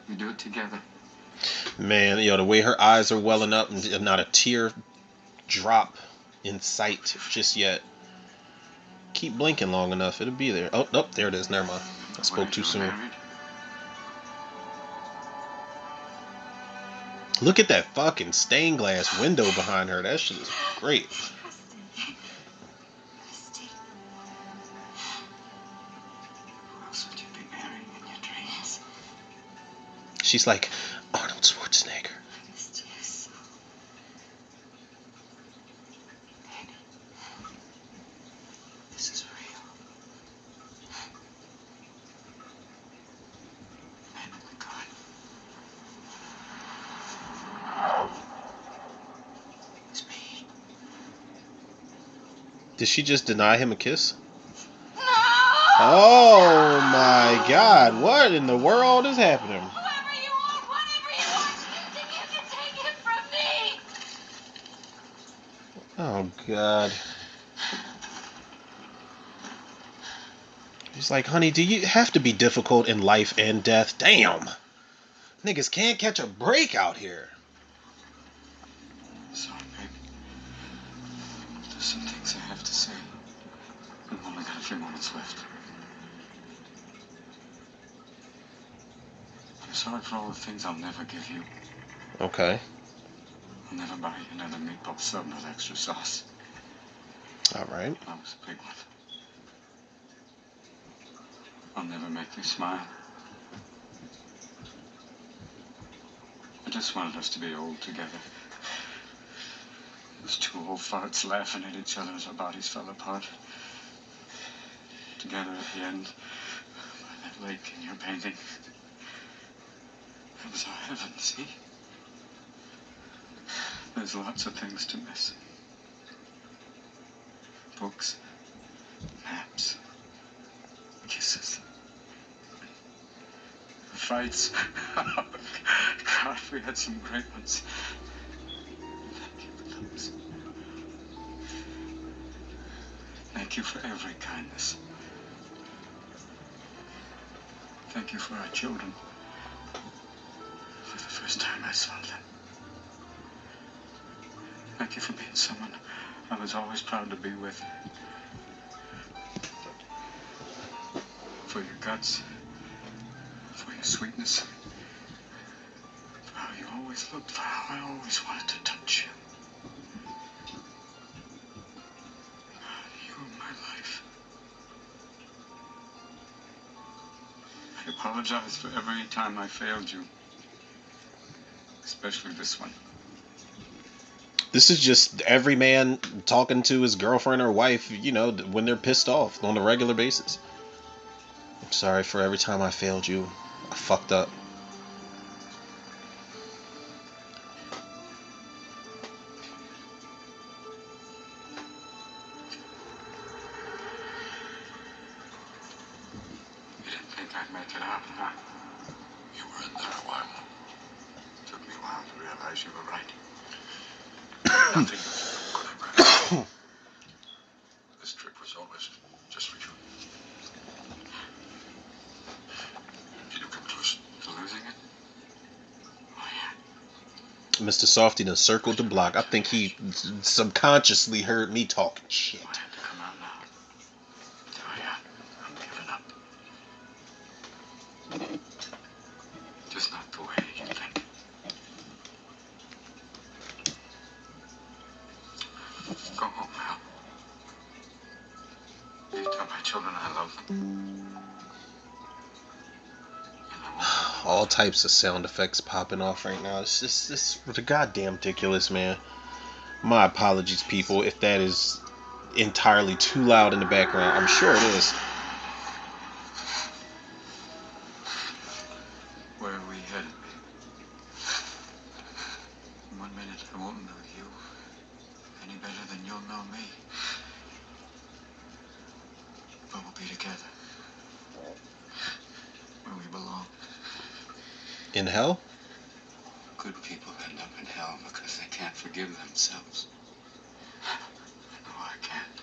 We do it together. Man, the way her eyes are welling up and not a tear drop in sight just yet. Keep blinking long enough, it'll be there. Oh, nope, there it is. Never mind. I spoke too soon. Look at that fucking stained glass window behind her. That shit is great. Christy. Who else would you be marrying in your dreams? She's like, Arnold Schwarzenegger. Did she just deny him a kiss? No! Oh my God! What in the world is happening? Whoever you are, whatever you are, you can take it from me! Oh God. He's like, honey, do you have to be difficult in life and death? Damn. Niggas can't catch a break out here. Sorry, babe. There's some things I have to say. I've only got a few moments left. I'm sorry for all the things I'll never give you. Okay. I'll never buy you another meatball sub with extra sauce. All right. That was a big one. I'll never make you smile. I just wanted us to be old together. Those two old farts laughing at each other as our bodies fell apart. Together at the end, by that lake in your painting. That was our heaven, see? There's lots of things to miss. Books, maps, kisses, fights. God, we had some great ones. Thank you for those. Thank you for every kindness. Thank you for our children. For the first time I saw them. Thank you for being someone I was always proud to be with. For your guts. For your sweetness. For how you always looked. For how I always wanted to touch you. You were my life. I apologize for every time I failed you. Especially this one. This is just every man talking to his girlfriend or wife, you know, when they're pissed off on a regular basis. I'm sorry for every time I failed you. I fucked up. You didn't think I'd make it out, huh? You were in there a while. Took me a while to realize you were right. Nothing could have gone. This trip was always just for you. Did you come close To losing it? Oh, yeah. Mr. Softy done circled the block. I think he subconsciously heard me talking shit. I had to come out now. Oh, yeah. I'm giving up. Just not the way you think. Go home now. You tell my children I love them. And I won't. All types of sound effects popping off right now. It's just goddamn ridiculous, man. My apologies, people, if that is entirely too loud in the background. I'm sure it is. Where are we headed, babe? In 1 minute, I won't know you any better than you'll know me. But we'll be together. Where we belong. In hell? Good people end up in hell because they can't forgive themselves. I know I can't.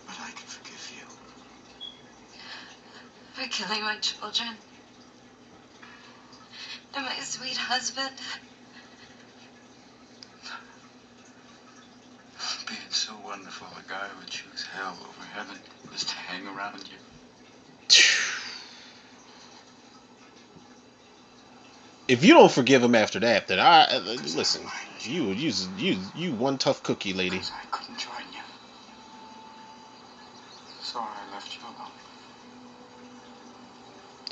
But I can forgive you. For killing my children. And my sweet husband. Being so wonderful, a guy would choose hell over heaven just to hang around you. If you don't forgive him after that, then I listen. You one tough cookie, lady. Because I couldn't join you. So I left you alone.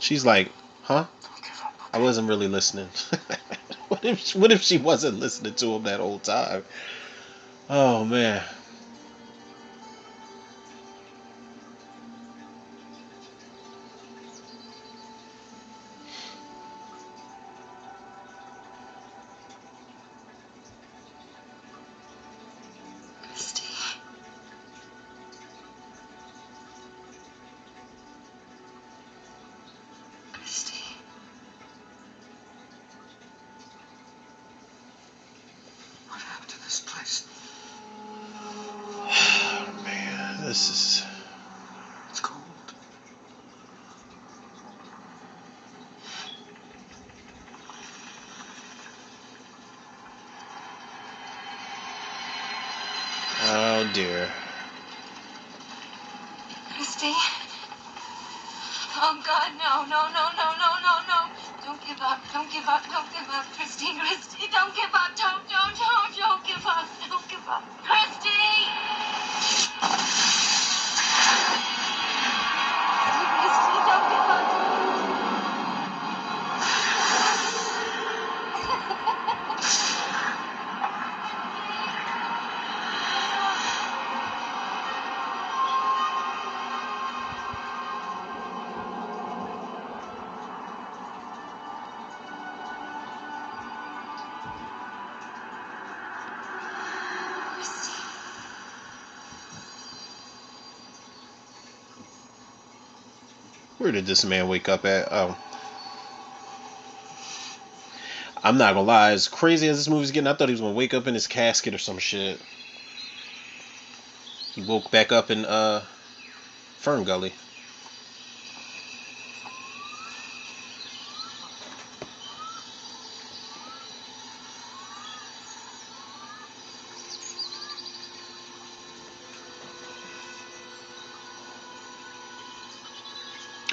She's like, huh? Don't give up. I wasn't really listening. What if she wasn't listening to him that whole time? Oh man. Christy. this is... It's cold. Oh dear. Christy? Oh God, no, no, no, no, no, no, no. Don't give up, don't give up, don't give up. Christy, Christy, don't give up. Don't give up. Don't give up. Christy! Christy, don't give up. Where did this man wake up at? Oh. I'm not gonna lie, as crazy as this movie's getting, I thought he was gonna wake up in his casket or some shit. He woke back up in Fern Gully.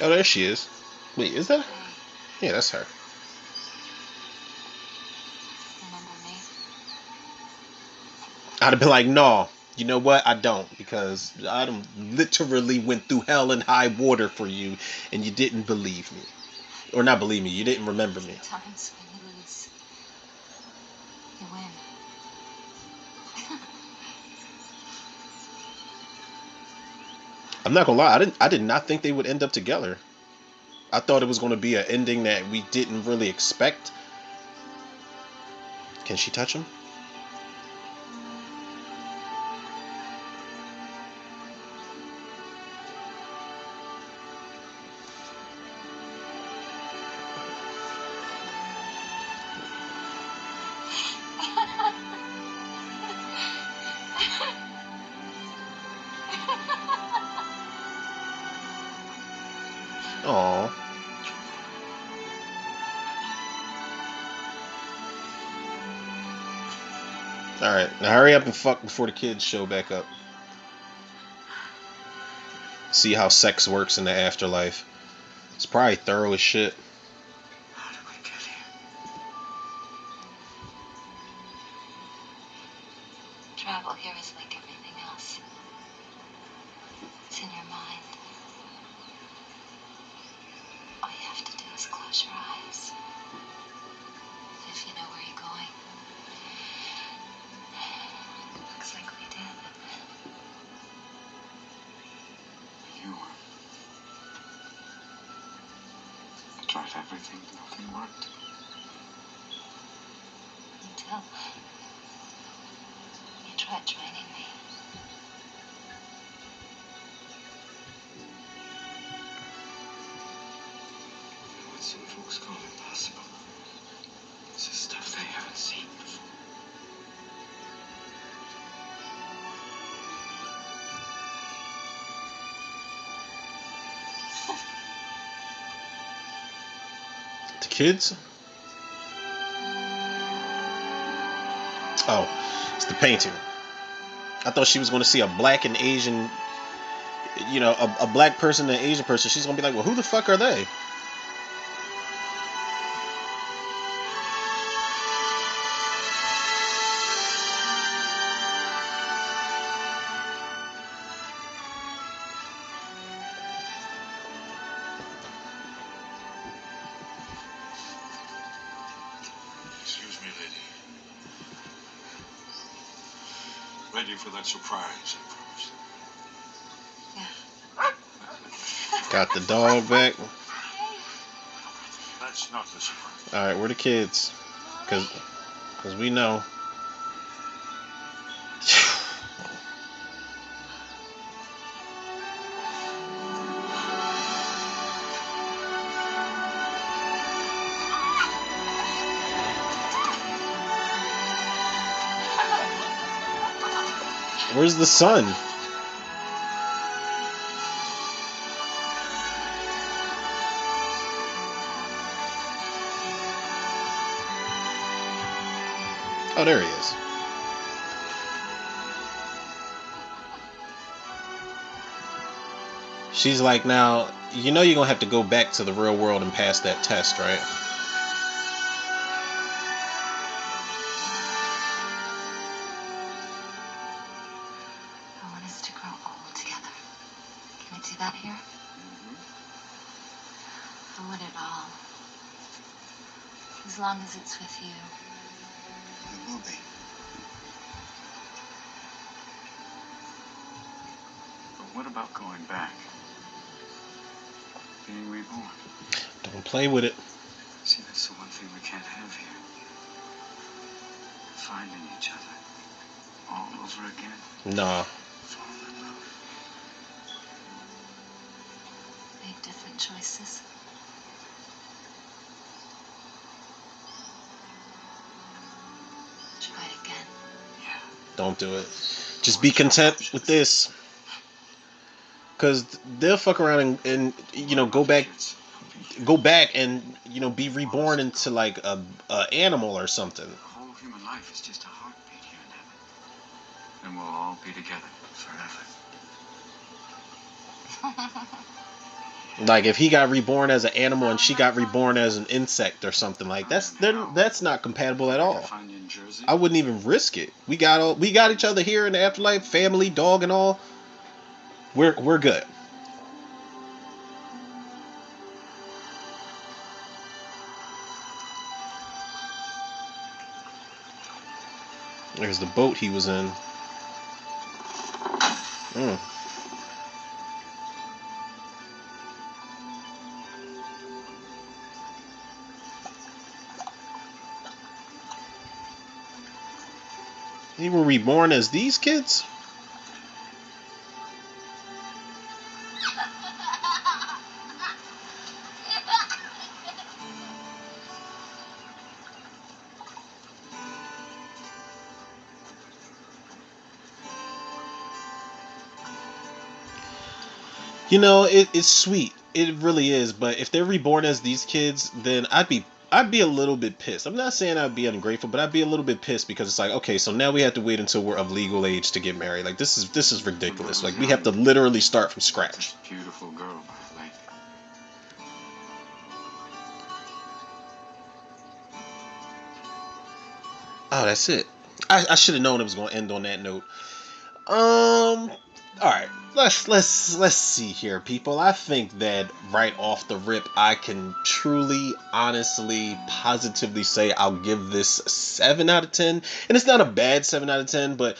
Oh, there she is. Wait, is that her? Yeah, that's her. Remember me? I'd have been like, no, you know what? I don't, because I done literally went through hell and high water for you, and you didn't believe me. Or not believe me, you didn't remember me. Times when you lose, you win. I'm not gonna lie, I did not think they would end up together. I thought it was gonna be an ending that we didn't really expect. Can she touch him? Aww. Alright, now hurry up and fuck before the kids show back up. See how sex works in the afterlife. It's probably thorough as shit. How did we get here? Travel here is like everything else. It's in your mind. All you have to do is close your eyes. If you know where you're going. Looks like we did. You I tried everything, nothing worked. Until you tried training me. What some folks call impossible. This is stuff they haven't seen before. The kids? Oh, it's the painting. I thought she was going to see a black and Asian, you know, a black person and an Asian person. She's going to be like, well, who the fuck are they? Excuse me, lady. Ready for that surprise, I promise. Got the dog back. That's not the surprise. Alright, where the kids? Because we know. Where's the son? Oh, there he is. She's like, now, you know you're going to have to go back to the real world and pass that test, right? I want us to grow old together. Can we do that here? I want it all. As long as it's with you. It will be. But what about going back? Being reborn? Don't play with it. See, that's the one thing we can't have here. Finding each other. All over again. Nah. Falling in love. Make different choices. Try again. Yeah. Don't do it. Just be content with this. Because they'll fuck around and you know, go back and, you know, be reborn into like a animal or something. The whole human life is just a heartbeat here in heaven. And we'll all be together forever. Like if he got reborn as an animal and she got reborn as an insect or something, like that's not compatible at all. Find you in Jersey? I wouldn't even risk it. We got each other here in the afterlife, family, dog, and all. We're good. There's the boat he was in. They were reborn as these kids? You know, it's sweet. It really is. But if they're reborn as these kids, then I'd be a little bit pissed. I'm not saying I'd be ungrateful, but I'd be a little bit pissed because it's like, okay, so now we have to wait until we're of legal age to get married. Like this is ridiculous. Like we have to literally start from scratch. Beautiful girl by the lake. Oh, that's it. I should have known it was going to end on that note. All right, let's see here, people. I think that right off the rip, I can truly, honestly, positively say I'll give this a 7 out of 10. And it's not a bad 7 out of 10, but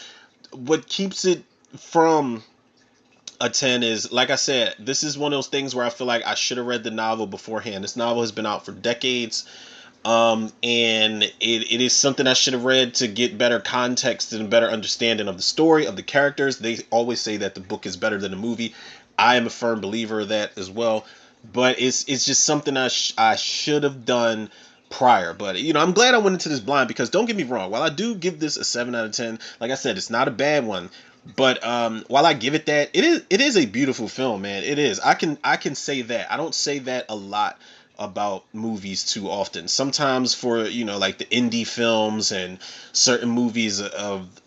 what keeps it from a 10 is, like I said, this is one of those things where I feel like I should have read the novel beforehand. This novel has been out for decades. And it is something I should have read to get better context and a better understanding of the story, of the characters. They always say that the book is better than the movie. I am a firm believer of that as well. But it's just something I should have done prior. But, you know, I'm glad I went into this blind because don't get me wrong. While I do give this a 7 out of 10, like I said, it's not a bad one. But while I give it that, it is a beautiful film, man. It is. I can say that. I don't say that a lot about movies too often. Sometimes for, you know, like the indie films and certain movies of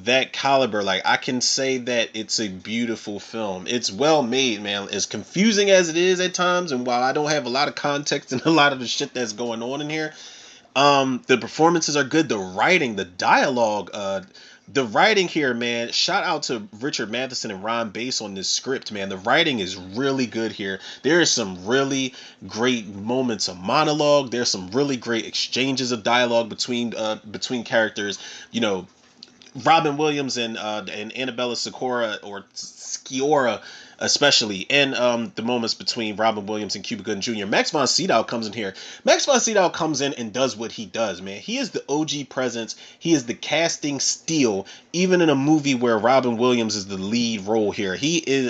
that caliber, like I can say that it's a beautiful film. It's well made, man. As confusing as it is at times, and while I don't have a lot of context and a lot of the shit that's going on in here, the performances are good. The writing, the dialogue, the writing here, man, shout out to Richard Matheson and Ron Bass on this script, man. The writing is really good here. There is some really great moments of monologue. There's some really great exchanges of dialogue between characters. You know, Robin Williams and Annabella Sciorra especially, and the moments between Robin Williams and Cuba Gooding Jr. Max von Sydow comes in here. Max von Sydow comes in and does what he does, man. He is the OG presence. He is the casting steal, even in a movie where Robin Williams is the lead role here.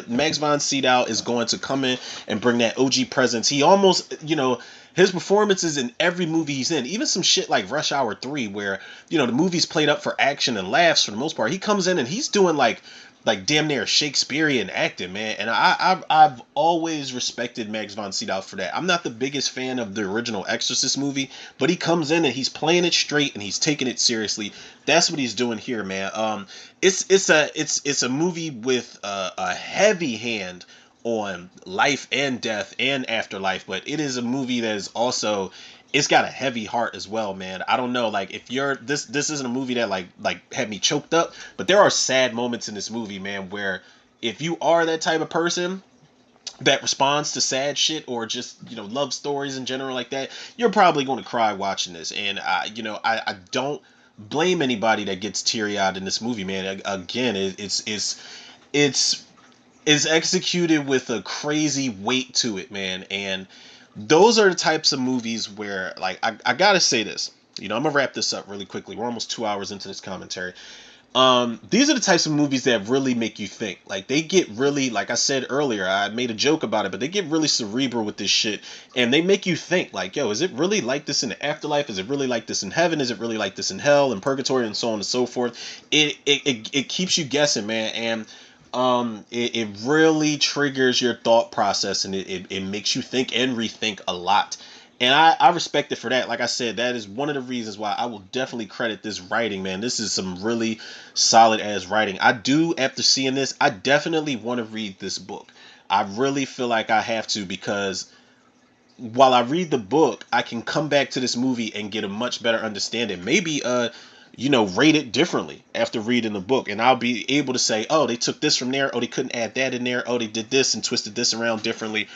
Max von Sydow is going to come in and bring that OG presence. He almost, you know, his performances in every movie he's in, even some shit like Rush Hour 3, where, you know, the movie's played up for action and laughs for the most part. He comes in and he's doing like like damn near Shakespearean acting, man. And I've always respected Max von Sydow for that. I'm not the biggest fan of the original Exorcist movie, but he comes in and he's playing it straight and he's taking it seriously. That's what he's doing here, man. It's a movie with a heavy hand on life and death and afterlife, but it is a movie that is also, it's got a heavy heart as well, man. I don't know, like if you're this isn't a movie that like had me choked up, but there are sad moments in this movie, man, where if you are that type of person that responds to sad shit or just, you know, love stories in general like that, you're probably going to cry watching this. And I don't blame anybody that gets teary-eyed in this movie, man. Again, it's is executed with a crazy weight to it, man. And those are the types of movies where, like, I gotta say this. You know, I'm gonna wrap this up really quickly. We're almost 2 hours into this commentary. These are the types of movies that really make you think. Like, they get really, like I said earlier, I made a joke about it, but they get really cerebral with this shit, and they make you think, like, yo, is it really like this in the afterlife? Is it really like this in heaven? Is it really like this in hell and purgatory and so on and so forth? It keeps you guessing, man. And it really triggers your thought process, and it makes you think and rethink a lot. And I respect it for that. Like I said, that is one of the reasons why I will definitely credit this writing, man. This is some really solid ass writing. I do, after seeing this, I definitely want to read this book. I really feel like I have to, because while I read the book, I can come back to this movie and get a much better understanding. Maybe rate it differently after reading the book, and I'll be able to say, oh, they took this from there, oh, they couldn't add that in there, oh, they did this and twisted this around differently.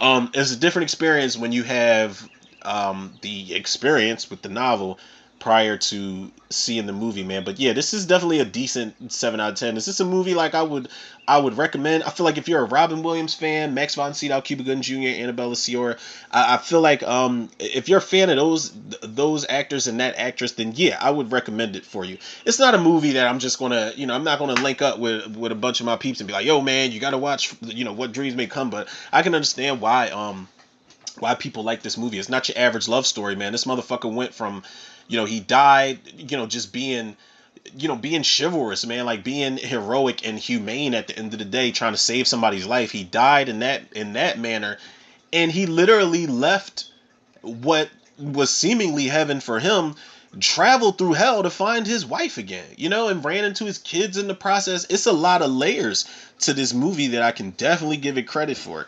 It's a different experience when you have the experience with the novel prior to seeing the movie, man. But yeah, this is definitely a decent 7 out of 10. Is this a movie like I would recommend? I feel like if you're a Robin Williams fan, Max von Sydow, Cuba Gooding Jr., Annabella Sciorra, I feel like if you're a fan of those actors and that actress, then yeah, I would recommend it for you. It's not a movie that I'm just gonna, I'm not gonna link up with a bunch of my peeps and be like, yo, man, you gotta watch, What Dreams May Come. But I can understand why people like this movie. It's not your average love story, man. This motherfucker went from, he died, just being chivalrous, man, like being heroic and humane at the end of the day, trying to save somebody's life. He died in that manner, and he literally left what was seemingly heaven for him, traveled through hell to find his wife again, and ran into his kids in the process. It's a lot of layers to this movie that I can definitely give it credit for.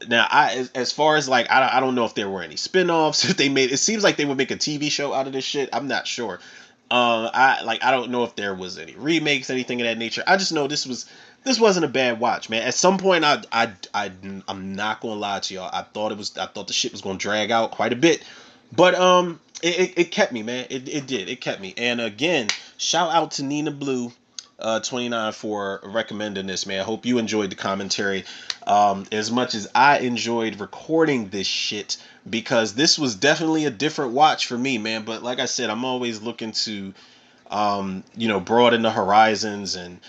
Now, as far as like, I don't know if there were any spin-offs. If they made, it seems like they would make a TV show out of this shit. I'm not sure. I don't know if there was any remakes, anything of that nature. I just know this wasn't a bad watch, man. At some point, I'm not gonna lie to y'all. I thought the shit was gonna drag out quite a bit, but it kept me, man. It did. It kept me. And again, shout out to Nina Blue 29 for recommending this, man. I hope you enjoyed the commentary as much as I enjoyed recording this shit, because this was definitely a different watch for me, man. But like I said, I'm always looking to broaden the horizons and,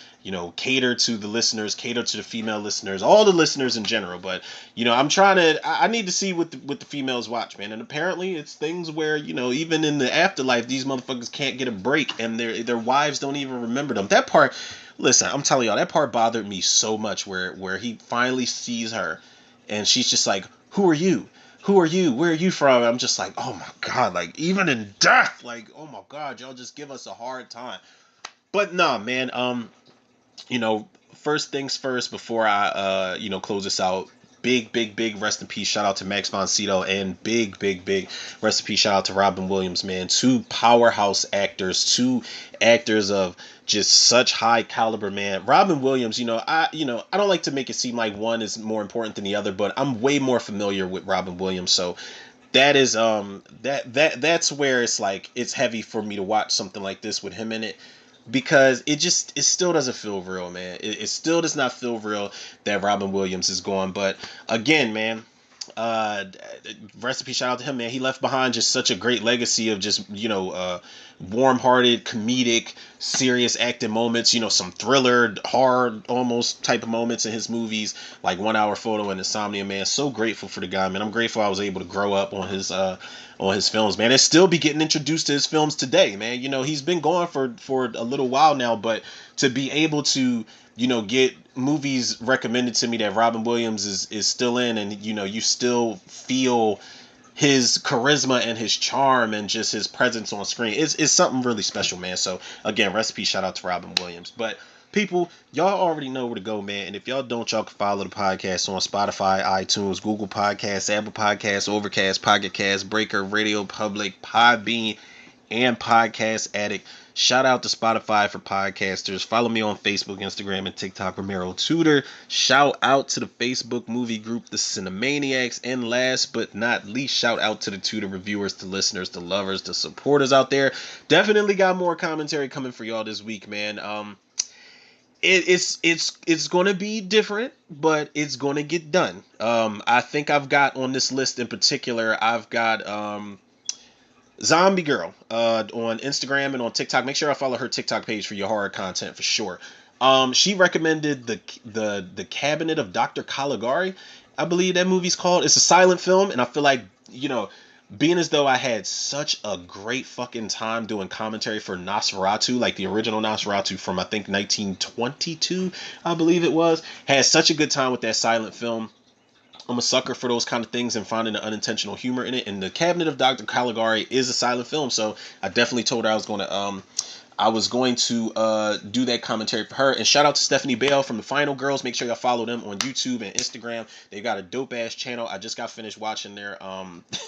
cater to the listeners, cater to the female listeners, all the listeners in general. But, I need to see what the females watch, man. And apparently it's things where, even in the afterlife, these motherfuckers can't get a break and their wives don't even remember them. That part, listen, I'm telling y'all, that part bothered me so much, where he finally sees her and she's just like, who are you? Who are you? Where are you from? I'm just like, oh my God, like even in death, like, oh my God, y'all just give us a hard time. But nah, man, first things first, before I close this out, big rest in peace, shout out to Max von Sydow, and big rest in peace, shout out to Robin Williams, man. Two powerhouse actors, two actors of just such high caliber, man. Robin Williams, I don't like to make it seem like one is more important than the other, but I'm way more familiar with Robin Williams, so that is that's where it's like it's heavy for me to watch something like this with him in it, because it still doesn't feel real, man. It still does not feel real that Robin Williams is gone. But again, man, Recipe, shout out to him, man. He left behind just such a great legacy of just, warm-hearted, comedic, serious acting moments, some thriller, horror almost type of moments in his movies, like 1 Hour Photo and Insomnia, man. So grateful for the guy, man. I'm grateful I was able to grow up on his films, man, and still be getting introduced to his films today, man. He's been going for a little while now, but to be able to get movies recommended to me that Robin Williams is still in, and you still feel his charisma and his charm and just his presence on screen is something really special, man. So again, recipe shout out to Robin Williams. But people, y'all already know where to go, man. And if y'all don't, y'all can follow the podcast on Spotify, iTunes, Google Podcasts, Apple Podcasts, Overcast, Pocket Cast, Breaker, Radio Public, Podbean, and Podcast Addict. Shout out to Spotify for podcasters. Follow me on Facebook, Instagram, and TikTok, Romero Tudor. Shout out to the Facebook movie group, The Cinemaniacs. And last but not least, shout out to the Tudor reviewers, the listeners, the lovers, the supporters out there. Definitely got more commentary coming for y'all this week, man. It's gonna be different, but it's gonna get done. I think I've got on this list in particular, I've got Zombie Girl on Instagram and on TikTok. Make sure I follow her TikTok page for your horror content for sure. She recommended the Cabinet of Dr. Caligari, I believe that movie's called. It's a silent film, and I feel like, being as though I had such a great fucking time doing commentary for Nosferatu, like the original Nosferatu from I think 1922, I believe it was. Had such a good time with that silent film. I'm a sucker for those kind of things and finding the unintentional humor in it. And the Cabinet of Dr. Caligari is a silent film, so I definitely told her I was going to do that commentary for her. And shout out to Stephanie Bale from The Final Girls. Make sure y'all follow them on YouTube and Instagram. They got a dope ass channel. I just got finished watching their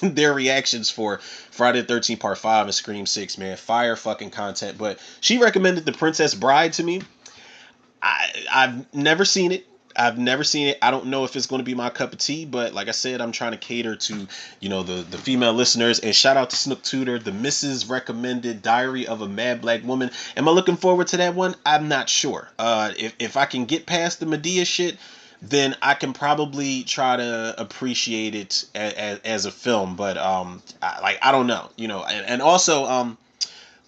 their reactions for Friday the 13th Part 5 and Scream 6, man. Fire fucking content. But she recommended The Princess Bride to me. I've never seen it. I don't know if it's going to be my cup of tea, but like I said, I'm trying to cater to, the female listeners. And shout out to Snook Tudor, the Mrs. Recommended Diary of a Mad Black Woman. Am I looking forward to that one? I'm not sure. If I can get past the Medea shit, then I can probably try to appreciate it as a film. But I don't know, and also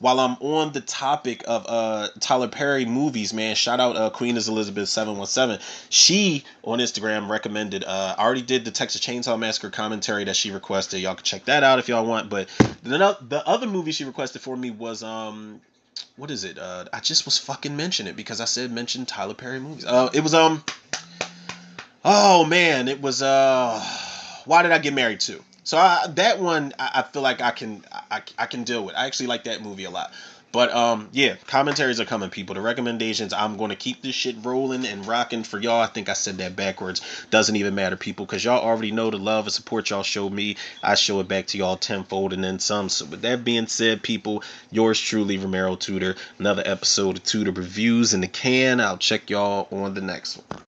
while I'm on the topic of Tyler Perry movies, man, shout out Queen is Elizabeth 717. She on Instagram recommended. I already did the Texas Chainsaw Massacre commentary that she requested. Y'all can check that out if y'all want. But the other movie she requested for me was what is it? I just was fucking mentioning it because I said mention Tyler Perry movies. It was oh man, it was Why Did I Get Married To? So that one, I feel like I can deal with. I actually like that movie a lot. But yeah, commentaries are coming, people. The recommendations, I'm going to keep this shit rolling and rocking for y'all. I think I said that backwards. Doesn't even matter, people, because y'all already know the love and support y'all show me. I show it back to y'all tenfold and then some. So with that being said, people, yours truly, Romero Tudor. Another episode of Tudor Reviews in the can. I'll check y'all on the next one.